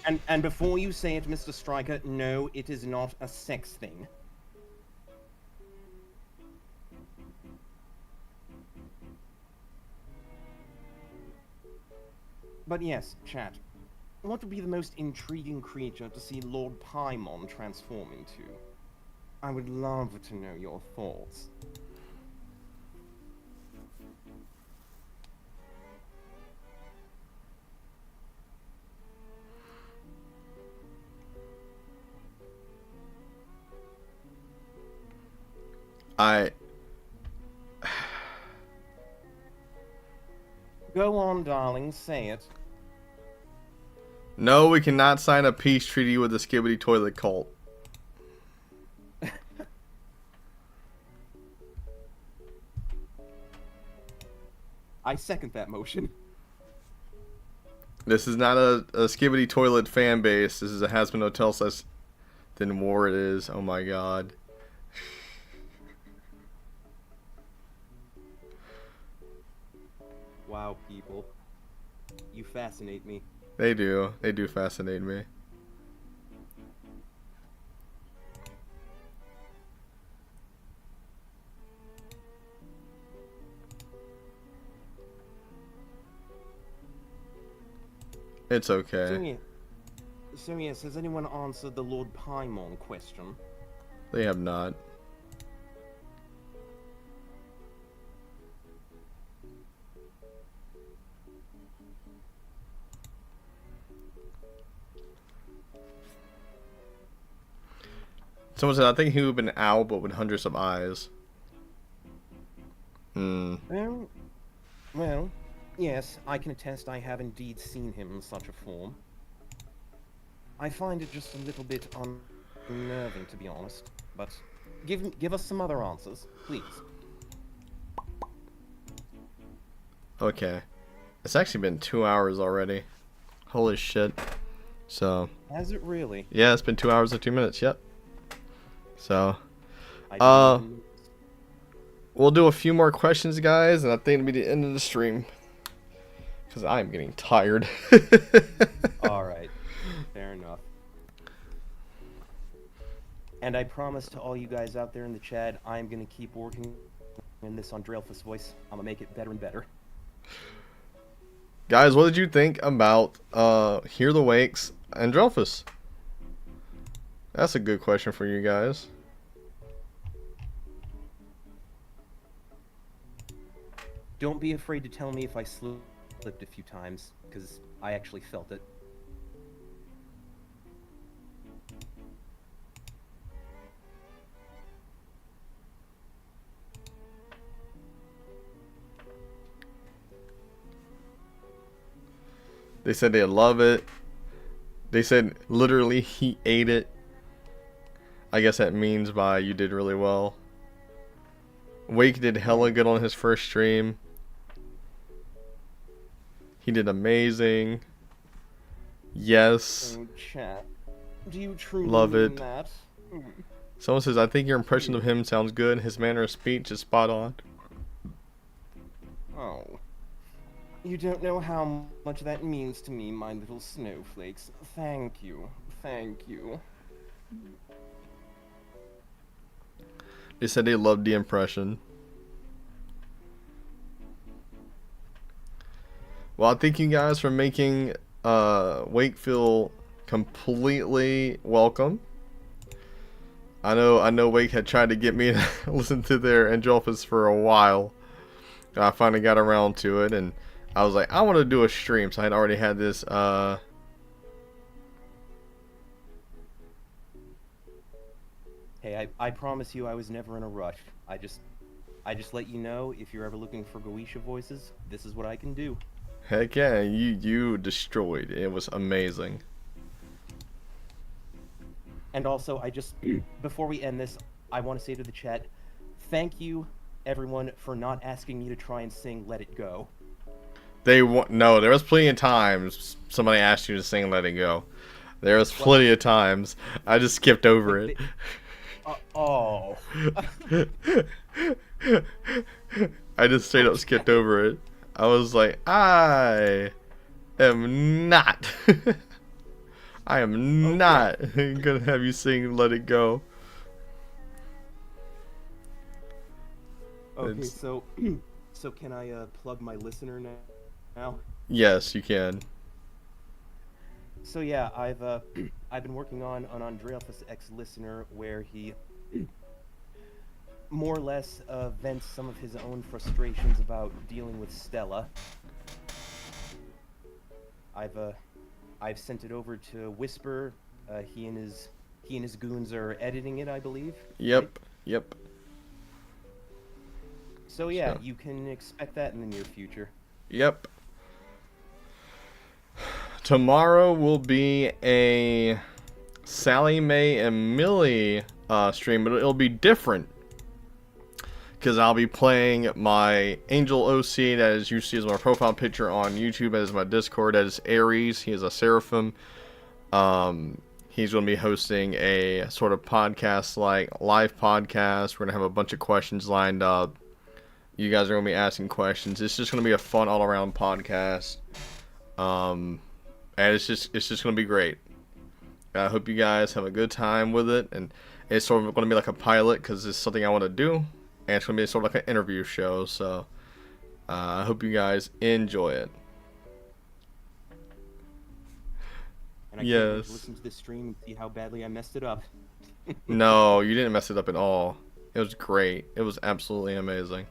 And before you say it, Mr. Stryker, no, it is not a sex thing. But yes, chat. What would be the most intriguing creature to see Lord Paimon transform into? I would love to know your thoughts. Go on, darling, say it. No, we cannot sign a peace treaty with the Skibbity Toilet Cult. I second that motion. This is not a Skibbity Toilet fan base. This is a Hasbin Hotel says then war it is. Oh my god. Wow, people. You fascinate me. They do. They do fascinate me. It's okay. So yes, has anyone answered the Lord Paimon question? They have not. Someone said, I think he would have been an owl, but with hundreds of eyes. Well, yes, I can attest I have indeed seen him in such a form. I find it just a little bit unnerving, to be honest. But give us some other answers, please. Okay. It's actually been 2 hours already. Holy shit. So. Has it really? Yeah, it's been 2 hours and 2 minutes, yep. So. We'll do a few more questions, guys, and I think it'll be the end of the stream. Because I'm getting tired. Alright. Fair enough. And I promise to all you guys out there in the chat, I'm going to keep working in this Andrealphus voice. I'm going to make it better and better. Guys, what did you think about Hear the Wakes Andrealphus? That's a good question for you guys. Don't be afraid to tell me if I slipped a few times, because I actually felt it. They said they love it. They said literally he ate it. I guess that means by you did really well. Wake did hella good on his first stream. He did amazing. Yes. Oh, chat. Do you truly love mean it. that? Someone says, I think your impression of him sounds good. His manner of speech is spot on. Oh. You don't know how much that means to me, my little snowflakes. Thank you. Thank you. They said they loved the impression. Well, I thank you guys for making Wake feel completely welcome. I know Wake had tried to get me to listen to their Andrealphus for a while. I finally got around to it, and I was like, I want to do a stream, so I had already had this Hey, I promise you I was never in a rush. I just let you know, if you're ever looking for Goetia voices, this is what I can do. Heck yeah, you destroyed. It was amazing. And also, before we end this, I want to say to the chat, thank you, everyone, for not asking me to try and sing Let It Go. No, there was plenty of times somebody asked you to sing Let It Go. There was plenty of times. I just skipped over it. Oh. I just straight up skipped over it. I was like, I am not. I am not gonna have you sing "Let It Go." Okay, It's- so so can I plug my listener now? Yes, you can. So yeah, I've been working on an Andrealphus X listener where he more or less vents some of his own frustrations about dealing with Stella. I've sent it over to Whisper. He and his goons are editing it, I believe. Yep. right? Yep. So yeah, So- you can expect that in the near future. Yep. Tomorrow will be a Sally Mae and Millie stream, but it'll be different because I'll be playing my Angel OC that is usually as my profile picture on YouTube, as my Discord, that is Aries. He is a Seraphim. He's going to be hosting a sort of podcast, like live podcast. We're going to have a bunch of questions lined up. You guys are going to be asking questions. It's just going to be a fun all-around podcast. And it's just going to be great. I hope you guys have a good time with it. And it's sort of going to be like a pilot because it's something I want to do. And it's going to be sort of like an interview show. So I hope you guys enjoy it. And I can't wait Yes. to listen to this stream and see how badly I messed it up. No, you didn't mess it up at all. It was great. It was absolutely amazing.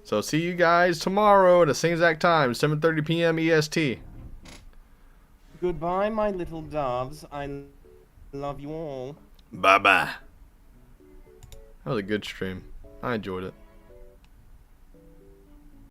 So see you guys tomorrow at the same exact time, 7:30 p.m. EST. Goodbye, my little doves. I love you all. Bye-bye. That was a good stream. I enjoyed it.